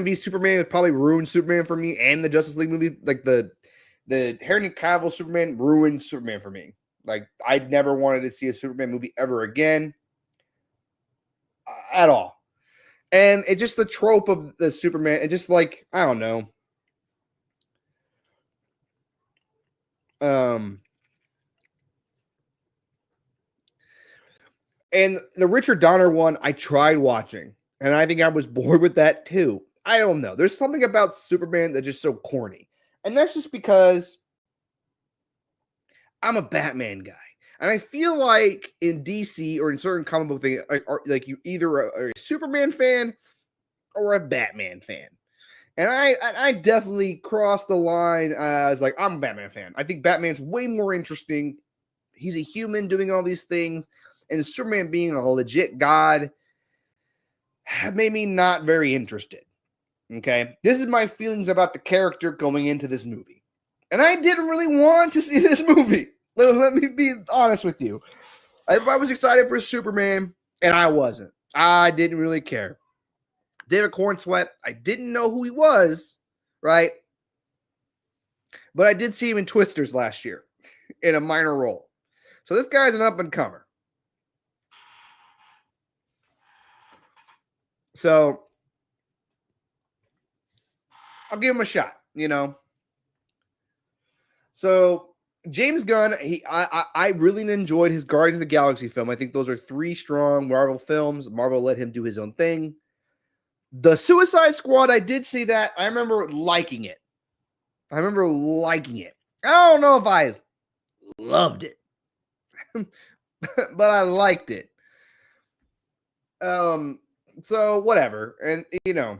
v Superman would probably ruin Superman for me, and the Justice League movie, like the Henry Cavill Superman ruined Superman for me. Like, I never wanted to see a Superman movie ever again, at all. And it's just the trope of the Superman. It just, like, I don't know. And the Richard Donner one, I tried watching, and I think I was bored with that too. I don't know. There's something about Superman that's just so corny. And that's just because I'm a Batman guy. And I feel like in DC or in certain comic book things, like you either are a Superman fan or a Batman fan. And I definitely crossed the line as like, I'm a Batman fan. I think Batman's way more interesting. He's a human doing all these things. And Superman being a legit god made me not very interested. Okay? This is my feelings about the character going into this movie. And I didn't really want to see this movie. Let me be honest with you. I was excited for Superman, and I wasn't. I didn't really care. David Cornsweet, I didn't know who he was, right? But I did see him in Twisters last year in a minor role. So this guy's an up-and-comer. So I'll give him a shot, you know. So James Gunn, I really enjoyed his Guardians of the Galaxy film. I think those are 3 strong Marvel films. Marvel let him do his own thing. The Suicide Squad, I did see that. I remember liking it. I don't know if I loved it, but I liked it. So whatever. And, you know.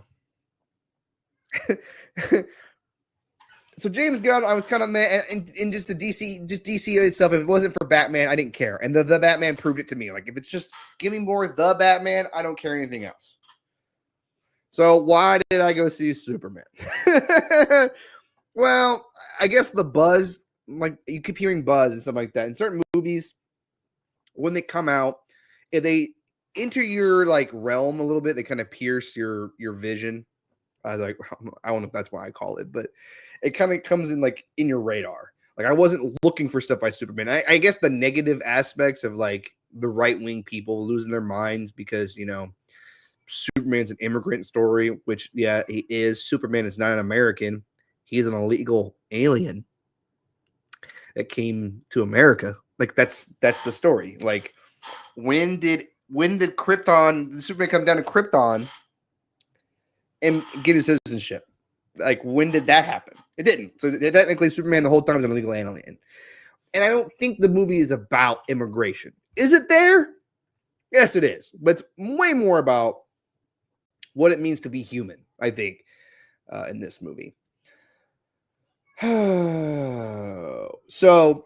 So James Gunn, I was kind of mad, and just DC itself. If it wasn't for Batman, I didn't care, and the Batman proved it to me. Like, if it's just give me more the Batman, I don't care anything else. So why did I go see Superman? Well, I guess the buzz, like you keep hearing buzz and stuff like that in certain movies when they come out, if they enter your like realm a little bit, they kind of pierce your vision. Like, I don't know if that's why I call it, but it kind of comes in like in your radar. Like, I wasn't looking for stuff by Superman. I guess the negative aspects of like the right-wing people losing their minds because, you know, Superman's an immigrant story, which, yeah, he is. Superman is not an American. He's an illegal alien that came to America. Like, that's the story. Like, when did Krypton, Superman come down to Krypton and get his citizenship? Like, when did that happen? It didn't. So technically, Superman the whole time is an illegal alien. And I don't think the movie is about immigration. Is it there? Yes, it is. But it's way more about what it means to be human, I think, in this movie. So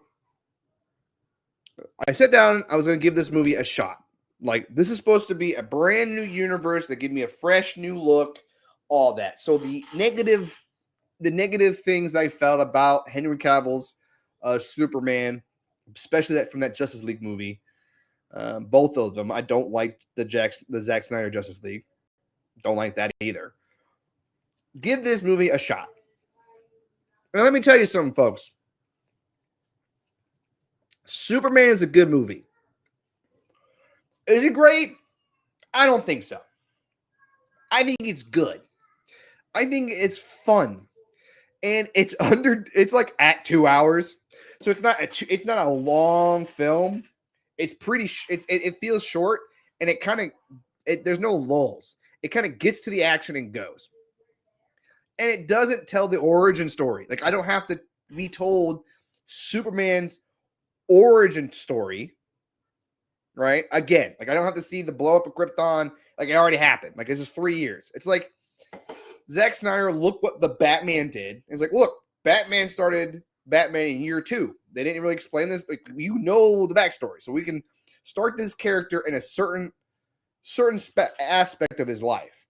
I sat down. I was going to give this movie a shot. Like, this is supposed to be a brand new universe that give me a fresh new look, all that. So the negative things I felt about Henry Cavill's Superman, especially that from that Justice League movie, both of them, I don't like the Zack Snyder Justice League. Don't like that either. Give this movie a shot. And let me tell you something, folks. Superman is a good movie. Is it great? I don't think so. I think it's good. I think it's fun. And it's like at 2 hours. So it's not a long film. It's pretty it feels short, and it kind of there's no lulls. It kind of gets to the action and goes. And it doesn't tell the origin story. Like, I don't have to be told Superman's origin story, right? Again, like, I don't have to see the blow up of Krypton. Like, it already happened. Like, it's just 3 years. It's like Zack Snyder looked what the Batman did. It's like, look, Batman started Batman in year 2. They didn't really explain this. Like, you know the backstory, so we can start this character in a certain aspect of his life.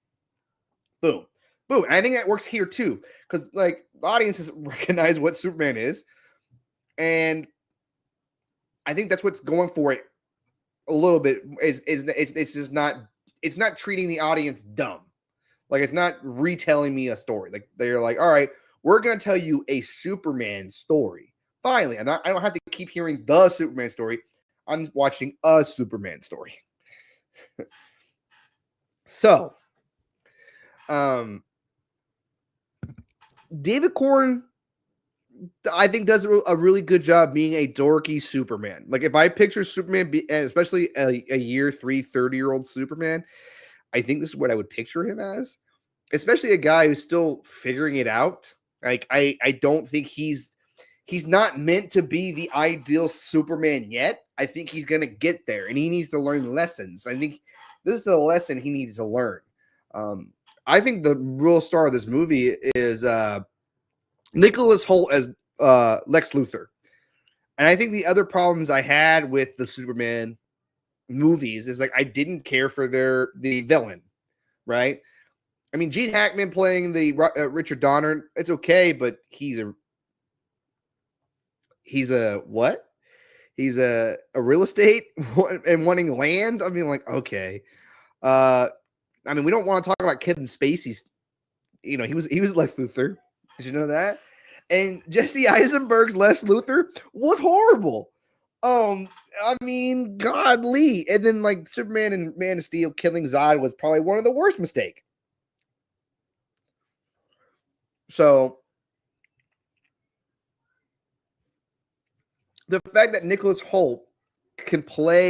Boom. Boom. And I think that works here too, because like the audiences recognize what Superman is, and I think that's what's going for it a little bit. It's just not, it's not treating the audience dumb. Like, it's not retelling me a story. Like, they're like, all right, we're gonna tell you a Superman story. Finally, I don't have to keep hearing the Superman story. I'm watching a Superman story. So, David Corn, I think, does a really good job being a dorky Superman. Like, if I picture Superman, especially a year 3, 30-year-old Superman, I think this is what I would picture him as. Especially a guy who's still figuring it out. Like, I don't think he's not meant to be the ideal Superman yet. I think he's going to get there, and he needs to learn lessons. I think this is a lesson he needs to learn. I think the real star of this movie is Nicholas Hoult as Lex Luthor. And I think the other problems I had with the Superman movies is, like, I didn't care for the villain, right? I mean, Gene Hackman playing the Richard Donner, it's okay, but he's a what? He's a real estate and wanting land. I mean, like, okay. I mean, we don't want to talk about Kevin Spacey's. You know, he was Lex Luthor. Did you know that? And Jesse Eisenberg's Lex Luthor was horrible. I mean, godly. And then, like, Superman and Man of Steel killing Zod was probably one of the worst mistakes. So the fact that Nicholas Hoult can play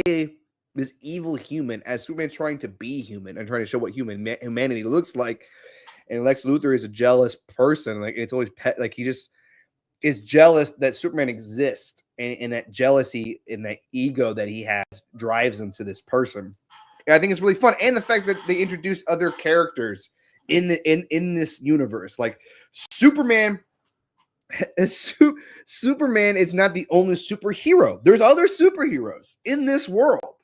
this evil human as Superman's trying to be human and trying to show what humanity looks like, and Lex Luthor is a jealous person, like, it's always like, he just is jealous that Superman exists, and that jealousy and that ego that he has drives him to this person. And I think it's really fun, and the fact that they introduce other characters in this universe, like Superman. Superman is not the only superhero. There's other superheroes in this world.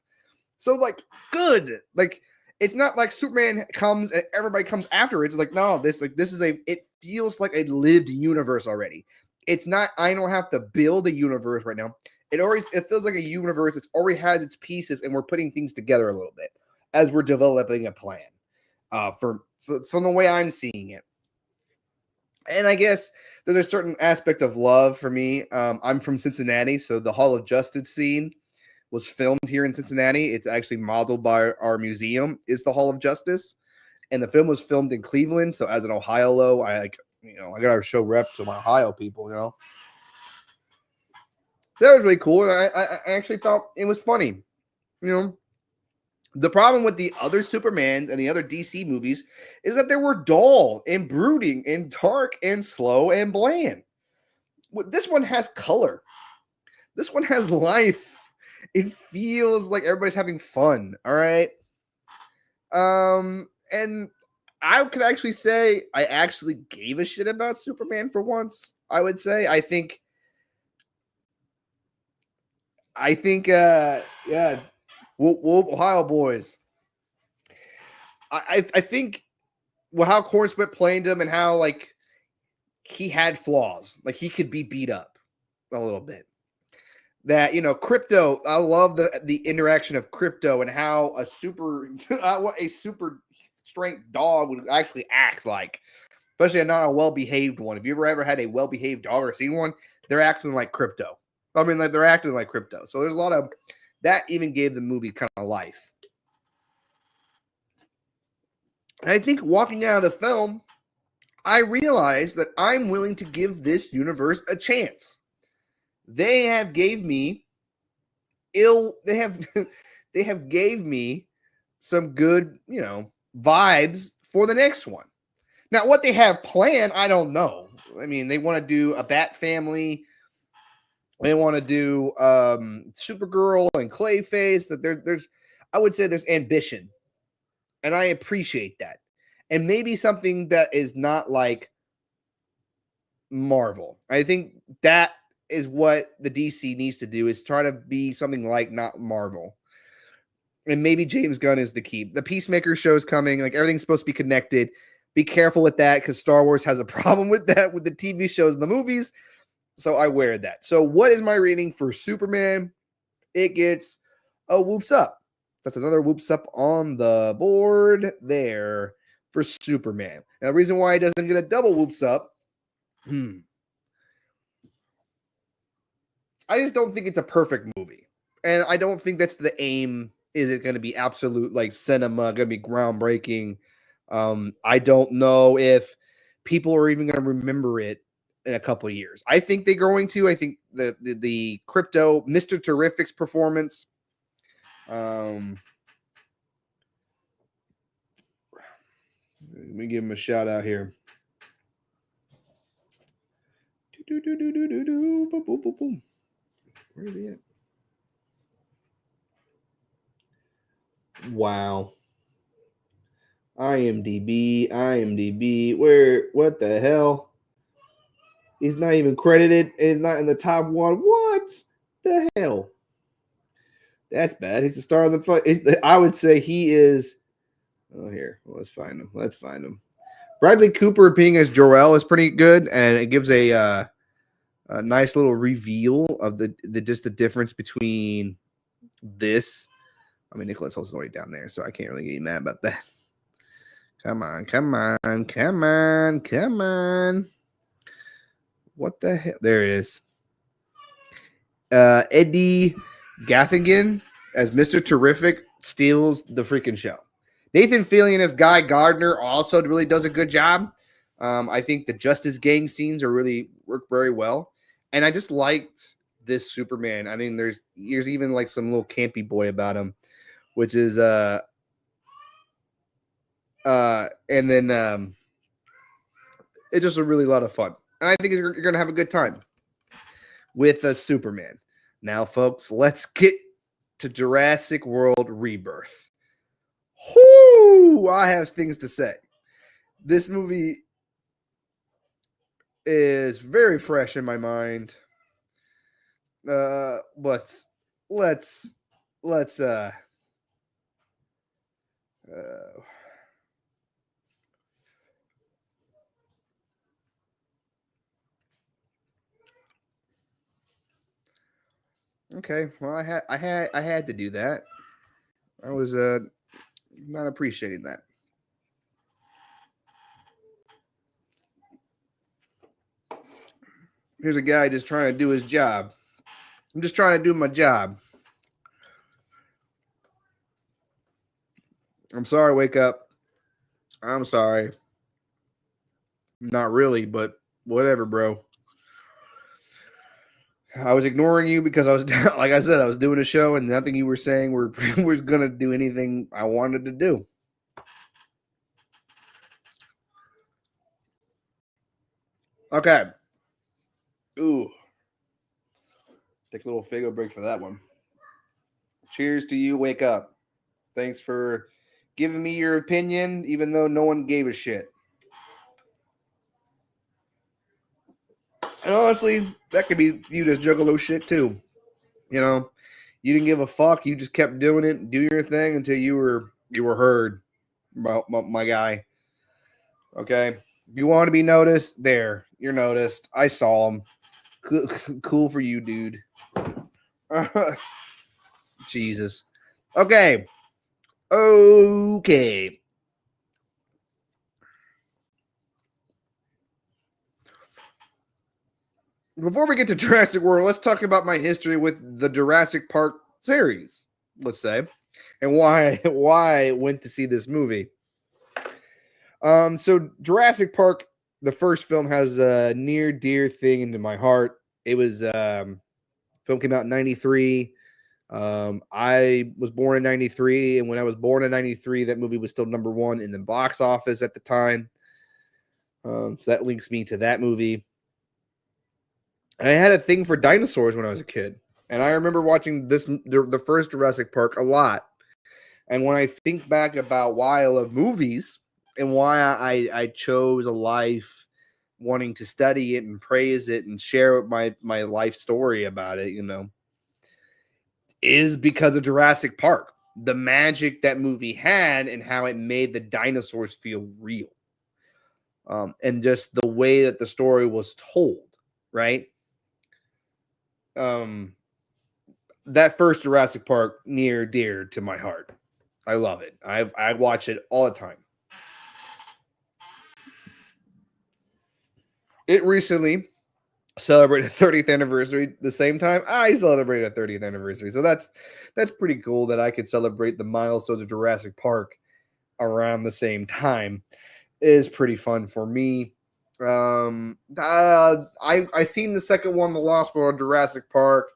So, like, good. Like, it's not like Superman comes and everybody comes after it. It's like, no, it feels like a lived universe already. It's not, I don't have to build a universe right now. It feels like a universe. It already has its pieces, and we're putting things together a little bit as we're developing a plan. From the way I'm seeing it. And I guess there's a certain aspect of love for me. I'm from Cincinnati, so the Hall of Justice scene was filmed here in Cincinnati. It's actually modeled by our museum, is the Hall of Justice. And the film was filmed in Cleveland. So as an Ohio, I got to show rep to my Ohio people, That was really cool. And I actually thought it was funny. The problem with the other Superman and the other DC movies is that they were dull and brooding and dark and slow and bland. This one has color. This one has life. It feels like everybody's having fun. All right. And I could actually say I actually gave a shit about Superman for once. I would say I think yeah. Whoop, whoop, Ohio boys. I think how Corn Sweat played him and how, like, he had flaws. Like, he could be beat up a little bit. That, Crypto, I love the interaction of Crypto and how a super strength dog would actually act like. especially not a well-behaved one. If you ever had a well-behaved dog or seen one, they're acting like crypto. I mean, like they're acting like crypto. So there's a lot of that. Even gave the movie kind of life. And I think walking out of the film, I realized that I'm willing to give this universe a chance. They have gave me they have gave me some good, vibes for the next one. Now, what they have planned, I don't know. I mean, they want to do a Bat Family. They want to do Supergirl and Clayface. That there's, I would say, there's ambition, and I appreciate that. And maybe something that is not like Marvel. I think that is what the DC needs to do, is try to be something like not Marvel. And maybe James Gunn is the key. The Peacemaker show's coming. Like, everything's supposed to be connected. Be careful with that, because Star Wars has a problem with that with the TV shows and the movies. So I wear that. So what is my rating for Superman? It gets a whoops up. That's another whoops up on the board there for Superman. Now, the reason why it doesn't get a double whoops up, I just don't think it's a perfect movie. And I don't think that's the aim. Is it going to be absolute like cinema, going to be groundbreaking? I don't know if people are even going to remember it in a couple of years. I think they're going to. I think the crypto Mr. Terrific's performance. Let me give him a shout out here. Where is he at? Wow. IMDb. What the hell? He's not even credited. He's not in the top one. What the hell? That's bad. He's the star of the fight. I would say he is. Oh, here. Well, let's find him. Bradley Cooper being as Jor-El is pretty good, and it gives a nice little reveal of the just the difference between this. I mean, Nicholas Holt's already down there, so I can't really get mad about that. Come on. What the hell? There it is. Eddie Gathingen as Mr. Terrific steals the freaking show. Nathan Fillion as Guy Gardner also really does a good job. I think the Justice Gang scenes work very well. And I just liked this Superman. I mean, there's even like some little campy boy about him, which is and then it's just a really lot of fun. And I think you're going to have a good time with Superman. Now, folks, let's get to Jurassic World Rebirth. Whoo! I have things to say. This movie is very fresh in my mind. But let's okay. Well, I had to do that. I was not appreciating that. Here's a guy just trying to do his job. I'm just trying to do my job. I'm sorry, wake up. I'm sorry. Not really, but whatever, bro. I was ignoring you because I was, like I said, I was doing a show and nothing you were saying were going to do anything I wanted to do. Okay. Ooh. Take a little Fago break for that one. Cheers to you. Wake up. Thanks for giving me your opinion, even though no one gave a shit. And honestly, that could be viewed as juggalo shit too. You know, you didn't give a fuck. You just kept doing it, do your thing until you were heard, my guy. Okay, if you want to be noticed, there you're noticed. I saw him. Cool for you, dude. Jesus. Okay. before we get to Jurassic World, let's talk about my history with the Jurassic Park series, let's say, and why I went to see this movie. So Jurassic Park, the first film, has a near dear thing into my heart. It was film came out in 93. I was born in 93, and when I was born in 93, that movie was still number one in the box office at the time. So that links me to that movie. I had a thing for dinosaurs when I was a kid, and I remember watching the first Jurassic Park a lot. And when I think back about why I love movies and why I chose a life wanting to study it and praise it and share my life story about it, is because of Jurassic Park. The magic that movie had and how it made the dinosaurs feel real. And just the way that the story was told, right? That first Jurassic Park, near dear to my heart. I love it. I watch it all the time. It recently celebrated 30th anniversary the same time I celebrated a 30th anniversary. So that's pretty cool that I could celebrate the milestones of Jurassic Park around the same time. It is pretty fun for me. I seen the second one, The Lost World of Jurassic Park.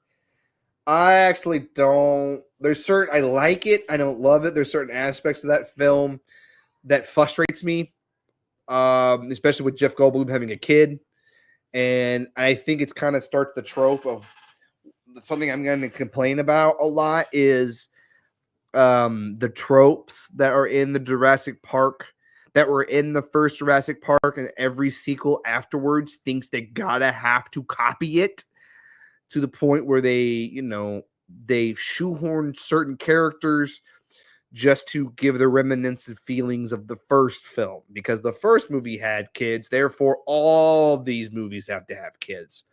I actually don't. I like it. I don't love it. There's certain aspects of that film that frustrates me, especially with Jeff Goldblum having a kid. And I think it's kind of starts the trope of something I'm going to complain about a lot is the tropes that are in the Jurassic Park that were in the first Jurassic Park, and every sequel afterwards thinks they gotta have to copy it to the point where they've shoehorned certain characters just to give the remnants and feelings of the first film, because the first movie had kids, therefore all these movies have to have kids.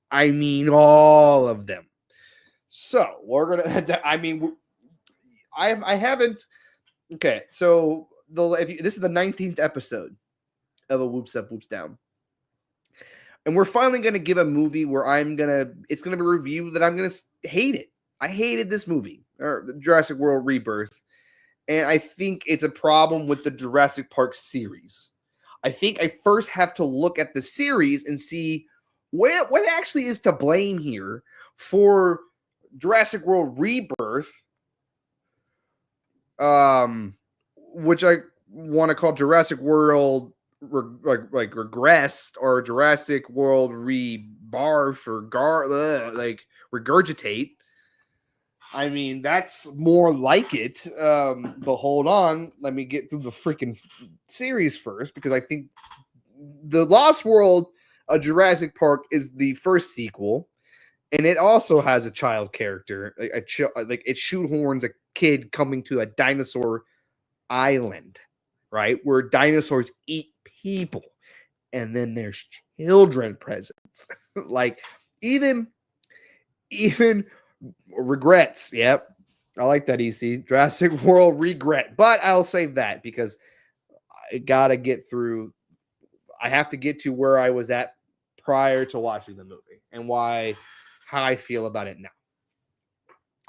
I mean, all of them. So we're gonna. I haven't. Okay, so this is the 19th episode of a Whoops Up, Whoops Down. And we're finally going to give a movie where it's going to be a review that I'm going to hate it. I hated this movie, or Jurassic World Rebirth. And I think it's a problem with the Jurassic Park series. I think I first have to look at the series and see what actually is to blame here for Jurassic World Rebirth, which I want to call Jurassic World regressed, or Jurassic World rebarf, or regurgitate. I mean, that's more like it. But hold on, let me get through the freaking series first, because I think the Lost World of Jurassic Park is the first sequel, and it also has a child character. It shoehorns a kid coming to a dinosaur island, right, where dinosaurs eat people, and then there's children present. Like even regrets. Yep, I like that. EC Jurassic World regret, but I'll save that because I gotta get through. I have to get to where I was at prior to watching the movie and how I feel about it now.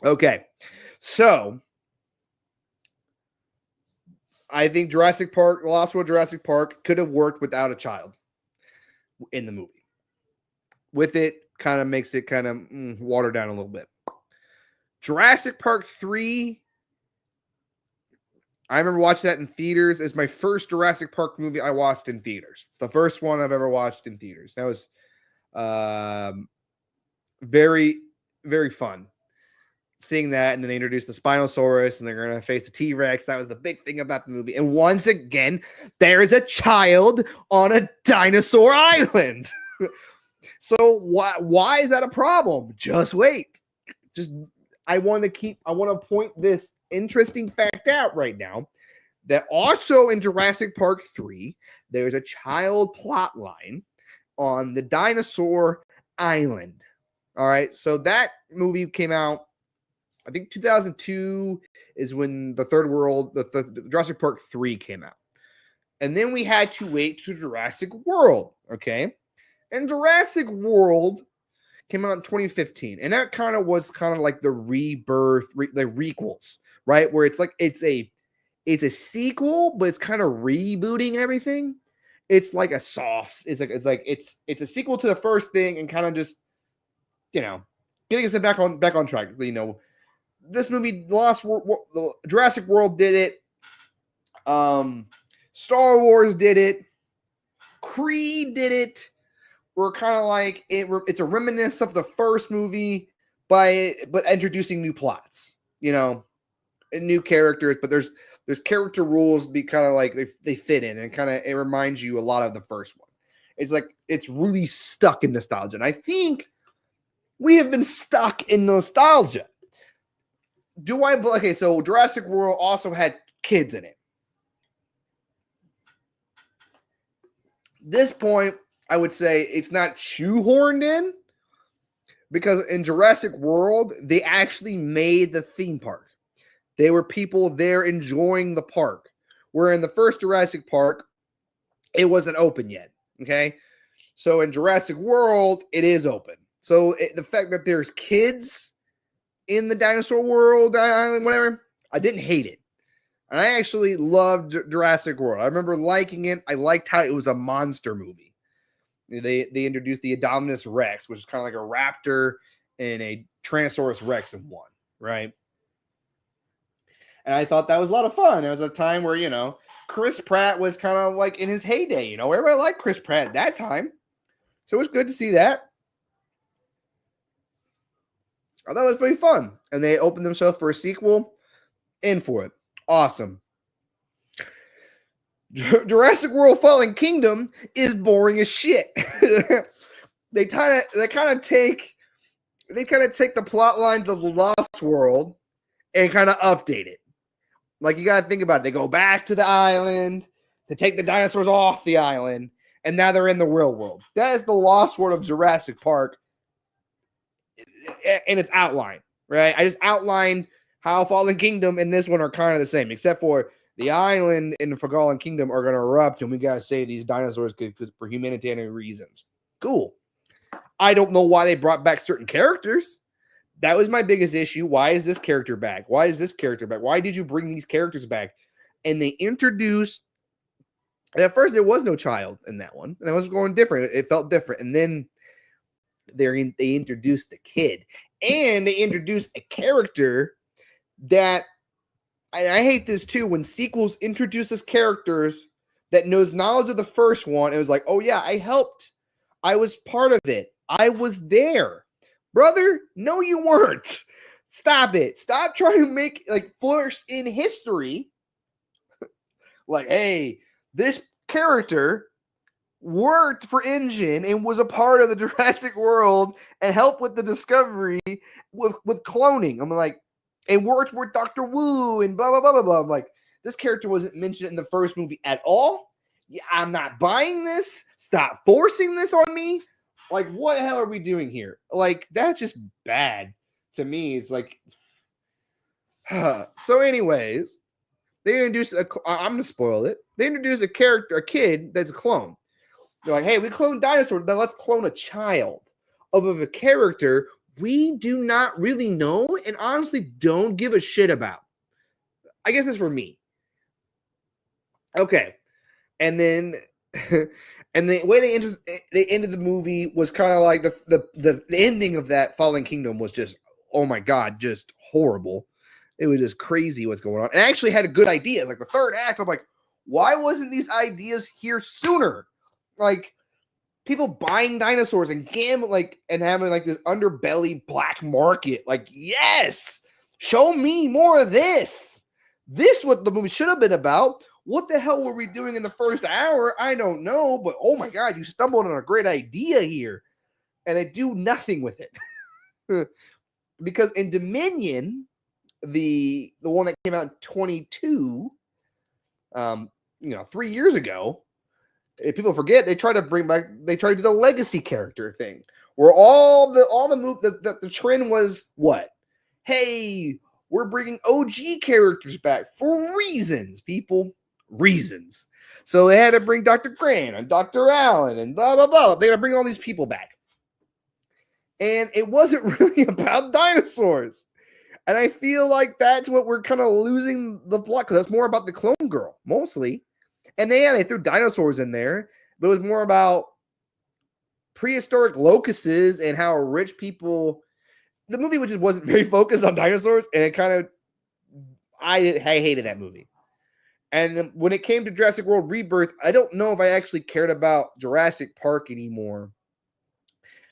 Okay, so I think Jurassic Park, Lost World Jurassic Park, could have worked without a child in the movie. With it, kind of makes it kind of watered down a little bit. Jurassic Park 3, I remember watching that in theaters. It's my first Jurassic Park movie I watched in theaters. It's the first one I've ever watched in theaters. That was very, very fun. Seeing that, and then they introduced the Spinosaurus, and they're going to face the T-Rex. That was the big thing about the movie. And once again, there is a child on a dinosaur island. So why is that a problem? Just wait. I want to point this interesting fact out right now, that also in Jurassic Park 3, there's a child plot line on the dinosaur island. All right, so that movie came out, I think 2002 is when the Jurassic Park 3 came out. And then we had to wait to Jurassic World, okay? And Jurassic World came out in 2015, and that kind of was kind of like the Rebirth, the requels, right? Where it's like it's a sequel, but it's kind of rebooting everything. It's like a soft. It's a sequel to the first thing, and kind of just getting us back on track. This movie, the Jurassic World did it. Star Wars did it. Creed did it. We're kind of like it's a reminiscence of the first movie but introducing new plots, and new characters. But there's character rules be kind of like they fit in, and kind of it reminds you a lot of the first one. It's like it's really stuck in nostalgia, and I think we have been stuck in nostalgia. Okay, so Jurassic World also had kids in it. This point, I would say it's not shoehorned in, because in Jurassic World, they actually made the theme park. They were people there enjoying the park. Where in the first Jurassic Park, it wasn't open yet. Okay? So in Jurassic World, it is open. So the fact that there's kids in the dinosaur world, whatever, I didn't hate it. And I actually loved Jurassic World. I remember liking it. I liked how it was a monster movie. They introduced the Indominus Rex, which is kind of like a raptor and a Tyrannosaurus Rex in one, right? And I thought that was a lot of fun. It was a time where, Chris Pratt was kind of like in his heyday. Everybody liked Chris Pratt at that time. So it was good to see that. I thought it was really fun. And they opened themselves for a sequel. In for it. Awesome. Jurassic World Fallen Kingdom is boring as shit. They kind of take the plot lines of the Lost World and kind of update it. Like, you got to think about it. They go back to the island to take the dinosaurs off the island, and now they're in the real world. That is the Lost World of Jurassic Park and its outline, right? I just outlined how Fallen Kingdom and this one are kind of the same, except for the island in the Forgotten Kingdom are going to erupt, and we got to save these dinosaurs for humanitarian reasons. Cool. I don't know why they brought back certain characters. That was my biggest issue. Why is this character back? Why is this character back? Why did you bring these characters back? And they introduced, and at first there was no child in that one, and it was going different. It felt different. And then they introduced the kid, and they introduced a character that, and I hate this too, when sequels introduces characters that knows knowledge of the first one. It was like, oh yeah, I helped. I was part of it. I was there. Brother, no, you weren't. Stop it. Stop trying to make flourish in history. Like, hey, this character worked for Engine and was a part of the Jurassic World and helped with the discovery with cloning. I'm like, and worked with Dr. Wu and blah, blah, blah, blah, blah. I'm like, this character wasn't mentioned in the first movie at all. Yeah, I'm not buying this. Stop forcing this on me. Like, what the hell are we doing here? Like, that's just bad to me. It's like, So anyways, they introduced I'm going to spoil it. They introduced a kid that's a clone. They're like, hey, we cloned dinosaurs. Now let's clone a child of a character we do not really know and honestly don't give a shit about. I guess it's for me. Okay. And then and the way they ended the movie was kind of like the ending of that Fallen Kingdom was just, oh my God, just horrible. It was just crazy what's going on. And I actually had a good idea. Like the third act, I'm like, why wasn't these ideas here sooner? Like, people buying dinosaurs and gambling, and having this underbelly black market. Like, yes, show me more of this. This what the movie should have been about. What the hell were we doing in the first hour? I don't know, but oh my God, you stumbled on a great idea here, and they do nothing with it. Because in Dominion, the one that came out in 22, 3 years ago. If people forget, they try to do the legacy character thing, where the trend was what? Hey, we're bringing OG characters back for reasons, people, reasons. So they had to bring Dr. Grant and Dr. Allen and blah blah blah. They got to bring all these people back, And it wasn't really about dinosaurs. And I feel like that's what we're kind of losing the plot, because it's more about the clone girl, mostly. And they threw dinosaurs in there, but it was more about prehistoric locusts and how rich people. The movie which just wasn't very focused on dinosaurs, and it kind of I hated that movie. And then when it came to Jurassic World Rebirth, I don't know if I actually cared about Jurassic Park anymore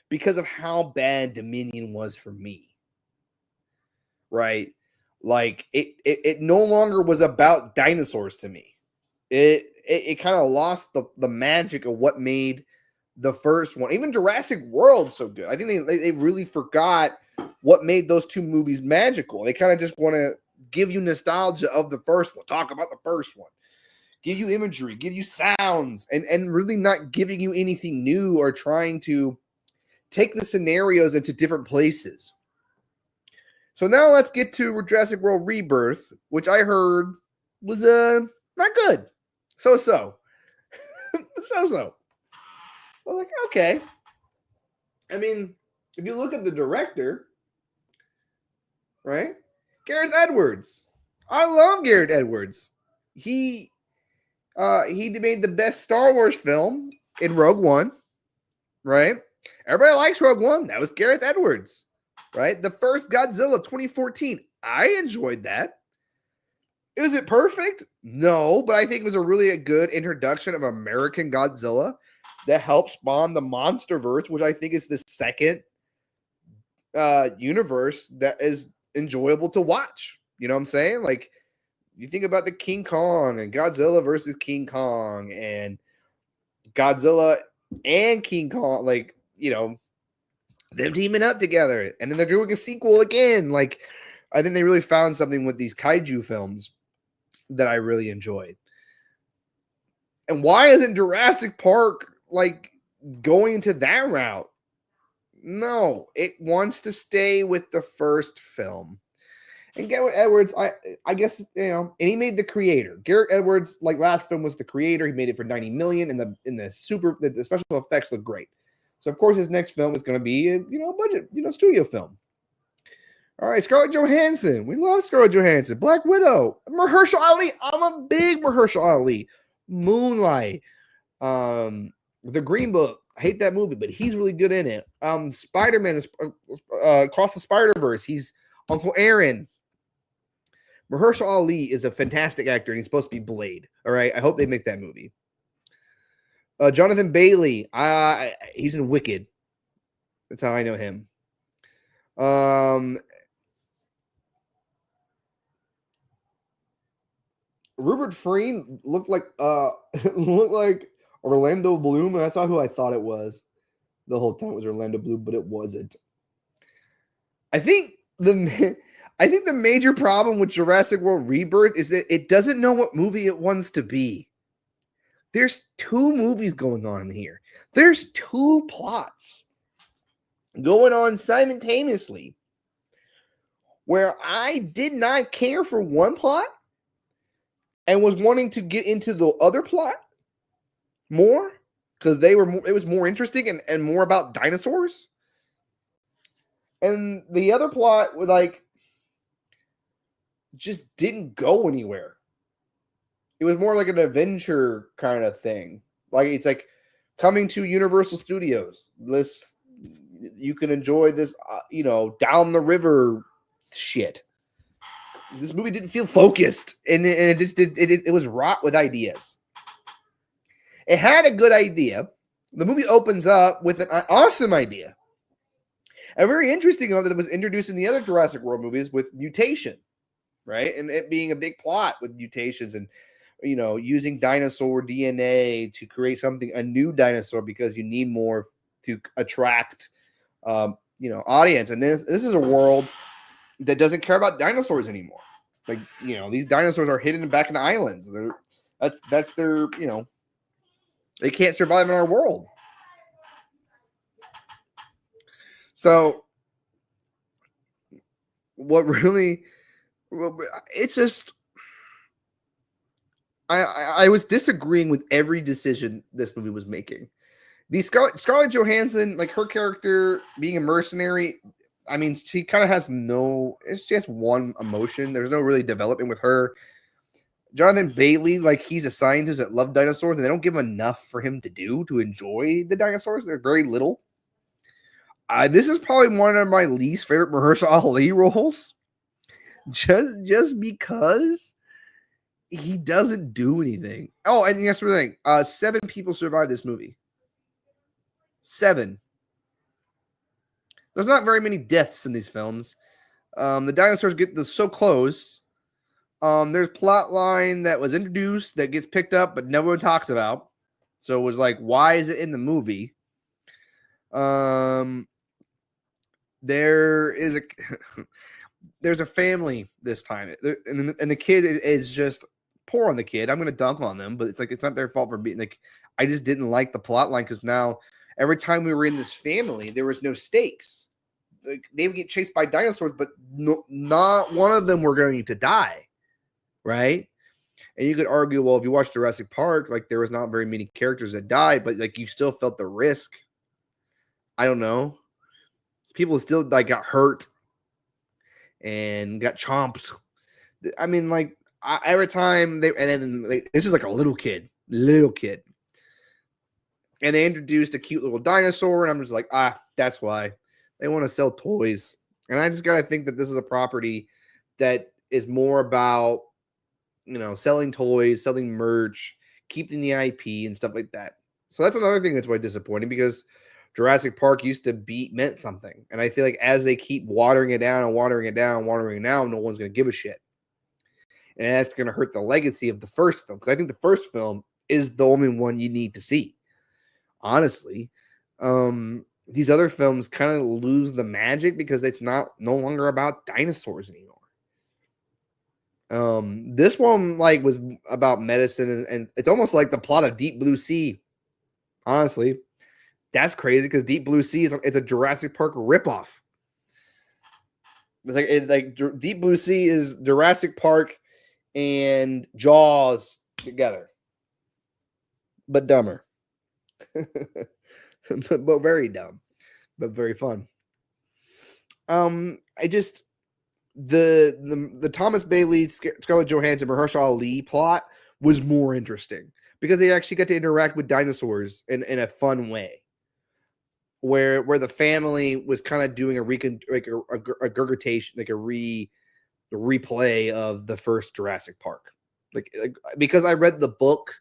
because of how bad Dominion was for me. Right? Like it no longer was about dinosaurs to me. It kind of lost the magic of what made the first one, even Jurassic World, so good. I think they really forgot what made those two movies magical. They kind of just want to give you nostalgia of the first one, talk about the first one, give you imagery, give you sounds, and really not giving you anything new or trying to take the scenarios into different places. So now let's get to Jurassic World Rebirth, which I heard was not good. So. So. I was like, okay. I mean, if you look at the director, right? Gareth Edwards. I love Gareth Edwards. He made the best Star Wars film in Rogue One, right? Everybody likes Rogue One. That was Gareth Edwards, right? The first Godzilla 2014. I enjoyed that. Is it perfect? No, but I think it was a really good introduction of American Godzilla that helped spawn the Monsterverse, which I think is the second universe that is enjoyable to watch. You know what I'm saying? Like, you think about the King Kong and Godzilla versus King Kong and Godzilla and King Kong, like, you know, them teaming up together. And then they're doing a sequel again. Like, I think they really found something with these kaiju films that I really enjoyed. And why isn't Jurassic Park like going to that route? No, it wants to stay with the first film. And Gareth Edwards, I guess, you know, and he made The Creator. Gareth Edwards, like last film, was The Creator. He made it for $90 million, and the special effects look great. So of course his next film is going to be a, you know, budget, you know, studio film. All right, Scarlett Johansson. We love Scarlett Johansson. Black Widow. Mahershala Ali. I'm a big Mahershala Ali. Moonlight. The Green Book. I hate that movie, but he's really good in it. Spider-Man Across the Spider-Verse. He's Uncle Aaron. Mahershala Ali is a fantastic actor, and he's supposed to be Blade. All right, I hope they make that movie. Jonathan Bailey. He's in Wicked. That's how I know him. Rupert Friend looked like Orlando Bloom, and I saw who I thought it was the whole time. It was Orlando Bloom, but it wasn't. I think the major problem with Jurassic World Rebirth is that it doesn't know what movie it wants to be. There's two movies going on here. There's two plots going on simultaneously, where I did not care for one plot and was wanting to get into the other plot more because it was more interesting and more about dinosaurs. And the other plot was like just didn't go anywhere. It was more like an adventure kind of thing. Like, it's like coming to Universal Studios. You can enjoy this, you know, down the river shit. This movie didn't feel focused, and it just did. It was wrought with ideas. It had a good idea. The movie opens up with an awesome idea. A very interesting one that was introduced in the other Jurassic World movies with mutation, right? And it being a big plot with mutations and, you know, using dinosaur DNA to create a new dinosaur because you need more to attract, you know, audience. And this is a world that doesn't care about dinosaurs anymore. Like, you know, these dinosaurs are hidden back in islands. That's their, you know, they can't survive in our world. So it's just, I was disagreeing with every decision this movie was making. The Scarlett Johansson, like her character being a mercenary, I mean, she kind of has it's just one emotion. There's no really development with her. Jonathan Bailey, like he's a scientist that loves dinosaurs, and they don't give enough for him to do to enjoy the dinosaurs. They're very little. This is probably one of my least favorite Mahershala Ali roles, just because he doesn't do anything. Oh, and yes, the thing, 7 people survived this movie. 7. There's not very many deaths in these films. The dinosaurs get so close. There's plot line that was introduced that gets picked up, but no one talks about. So it was like, why is it in the movie? There is there's a family this time, and the kid is just poor on the kid. I'm gonna dunk on them, but it's like it's not their fault for being like. I just didn't like the plot line because now every time we were in this family, there was no stakes. Like they would get chased by dinosaurs, but not one of them were going to die, right? And you could argue, well, if you watch Jurassic Park, like there was not very many characters that died, but like you still felt the risk. I don't know. People still like got hurt and got chomped. I mean, like every time this is like a little kid, and they introduced a cute little dinosaur, and I'm just like, that's why they want to sell toys. And I just gotta think that this is a property that is more about selling toys, selling merch, keeping the IP and stuff like that. So that's another thing that's quite disappointing because Jurassic Park used to meant something. And I feel like as they keep watering it down, no one's going to give a shit. And that's going to hurt the legacy of the first film. Because I think the first film is the only one you need to see. Honestly. These other films kind of lose the magic because it's no longer about dinosaurs anymore. This one was about medicine and it's almost like the plot of Deep Blue Sea. Honestly. That's crazy because Deep Blue Sea it's a Jurassic Park ripoff. It's like Deep Blue Sea is Jurassic Park and Jaws together, but dumber, but very dumb, but very fun. I just the Thomas Bailey, Scarlett Johansson, Mahershala Ali plot was more interesting because they actually got to interact with dinosaurs in a fun way. Where the family was kind of doing a regurgitation, like a replay of the first Jurassic Park. Like because I read the book,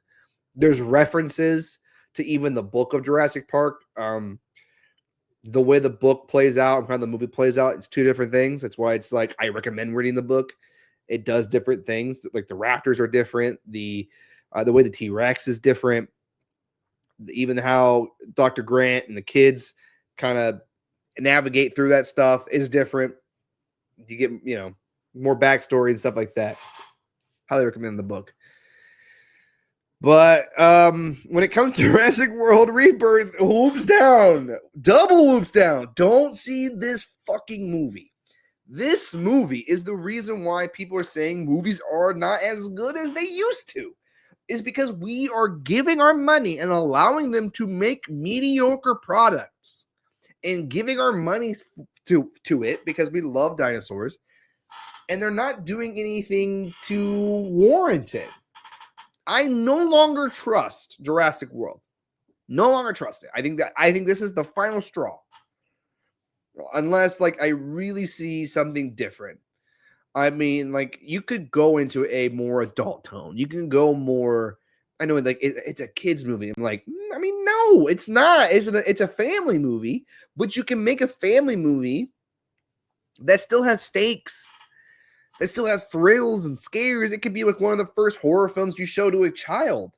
there's references to even the book of Jurassic Park. The way the book plays out and how the movie plays out, it's two different things. That's why it's like I recommend reading the book. It does different things. Like the raptors are different. The way the T-Rex is different. Even how Dr. Grant and the kids kind of navigate through that stuff is different. You get, more backstory and stuff like that. Highly recommend the book. But when it comes to Jurassic World Rebirth, whoops down. Double whoops down. Don't see this fucking movie. This movie is the reason why people are saying movies are not as good as they used to. Is because we are giving our money and allowing them to make mediocre products and giving our money to it because we love dinosaurs and they're not doing anything to warrant it. I no longer trust Jurassic World. No longer trust it. I think this is the final straw. Unless I really see something different. I mean, you could go into a more adult tone. You can go more. I know, it's a kids movie. I'm like, no, it's not. It's a family movie, but you can make a family movie that still has stakes, that still has thrills and scares. It could be like one of the first horror films you show to a child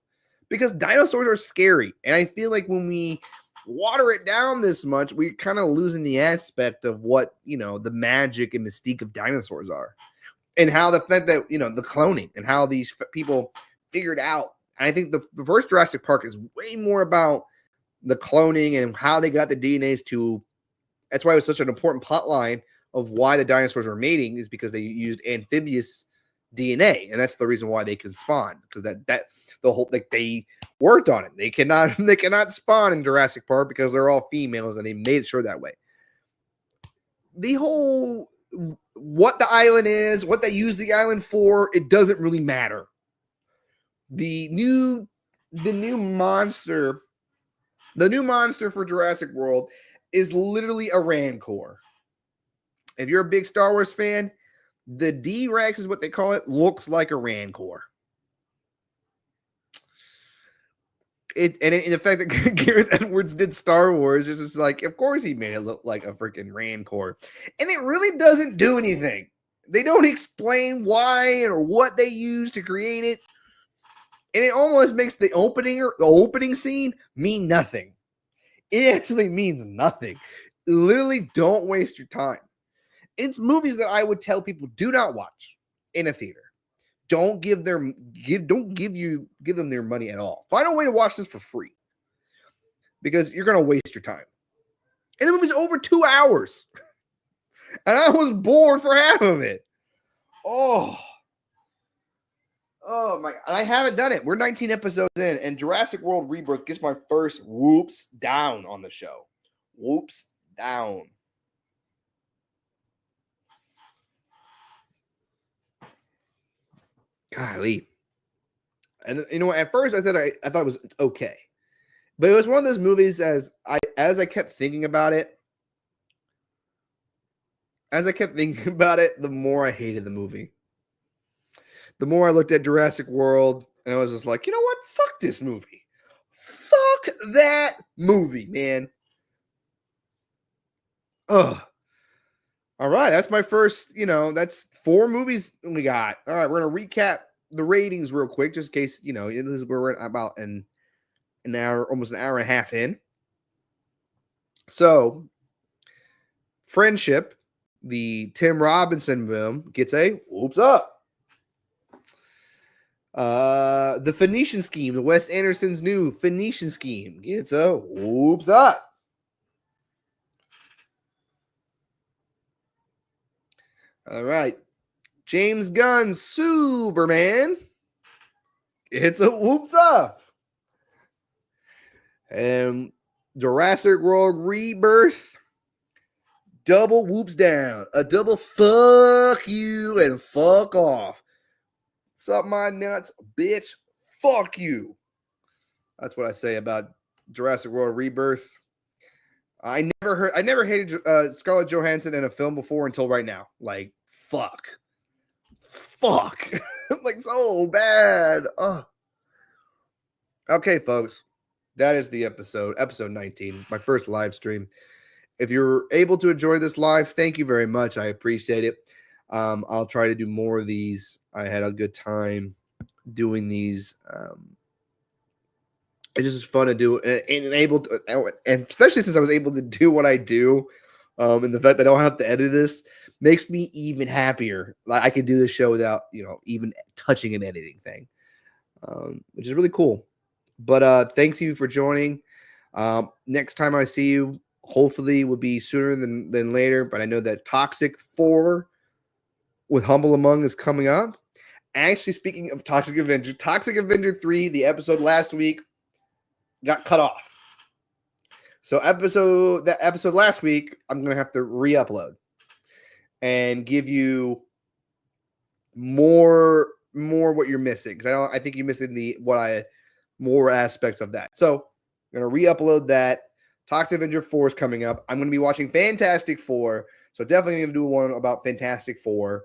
because dinosaurs are scary, and I feel like when we water it down this much, we're kind of losing the aspect of what the magic and mystique of dinosaurs are. And how the fact that, the cloning and how these people figured out. And I think the first Jurassic Park is way more about the cloning and how they got the DNAs to. That's why it was such an important plot line of why the dinosaurs were mating is because they used amphibious DNA. And that's the reason why they can spawn. Because that the whole, they worked on it. They cannot spawn in Jurassic Park because they're all females, and they made sure that way. The whole what the island is, what they use the island for, it doesn't really matter. The new monster for Jurassic World is literally a Rancor. If you're a big Star Wars fan, the D-Rex is what they call it, looks like a Rancor. And the fact that Gareth Edwards did Star Wars is just like, of course he made it look like a freaking Rancor. And it really doesn't do anything. They don't explain why or what they use to create it. And it almost makes the opening scene mean nothing. It actually means nothing. Literally, don't waste your time. It's movies that I would tell people do not watch in a theater. Don't give them their money at all. Find a way to watch this for free, because you're gonna waste your time. And the movie's over 2 hours, and I was bored for half of it. Oh my! And I haven't done it. We're 19 episodes in, and Jurassic World Rebirth gets my first whoops down on the show. Whoops down. Golly. And you know, at first I thought it was okay, but it was one of those movies as I kept thinking about it. The more I hated the movie. The more I looked at Jurassic World, and I was just like, you know what? Fuck this movie. Fuck that movie, man. Ugh. All right, that's my first, that's 4 movies we got. All right, we're going to recap the ratings real quick, just in case, this is where we're at about an hour, almost an hour and a half in. So, Friendship, the Tim Robinson film, gets a whoops up. The Phoenician Scheme, the Wes Anderson's new Phoenician Scheme, gets a whoops up. All right. James Gunn's Superman. It's a whoops up. And Jurassic World Rebirth. Double whoops down. A double fuck you and fuck off. Suck my nuts, bitch. Fuck you. That's what I say about Jurassic World Rebirth. I never hated Scarlett Johansson in a film before until right now. Like, fuck. Like, so bad. Okay, folks. That is the episode 19, my first live stream. If you're able to enjoy this live, thank you very much. I appreciate it. I'll try to do more of these. I had a good time doing these. It's just fun to do, and especially since I was able to do what I do, and the fact that I don't have to edit this makes me even happier. Like, I can do this show without, even touching an editing thing, which is really cool. But thank you for joining. Next time I see you, hopefully, will be sooner than later. But I know that Toxic 4 with Humble Among is coming up. Actually, speaking of Toxic Avenger 3, the episode last week got cut off. So that episode last week, I'm going to have to re-upload and give you more what you're missing, because I think you're missing more aspects of that. So I'm going to re-upload that. Toxic Avenger 4 is coming up. I'm going to be watching Fantastic Four, so definitely going to do one about Fantastic Four.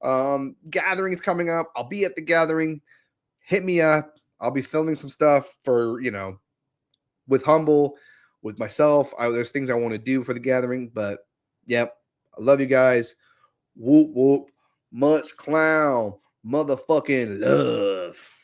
Gathering is coming up. I'll be at the gathering. Hit me up. I'll be filming some stuff for, with Humble, with myself. There's things I want to do for the gathering, but yep. I love you guys. Whoop, whoop. Much clown. Motherfucking love.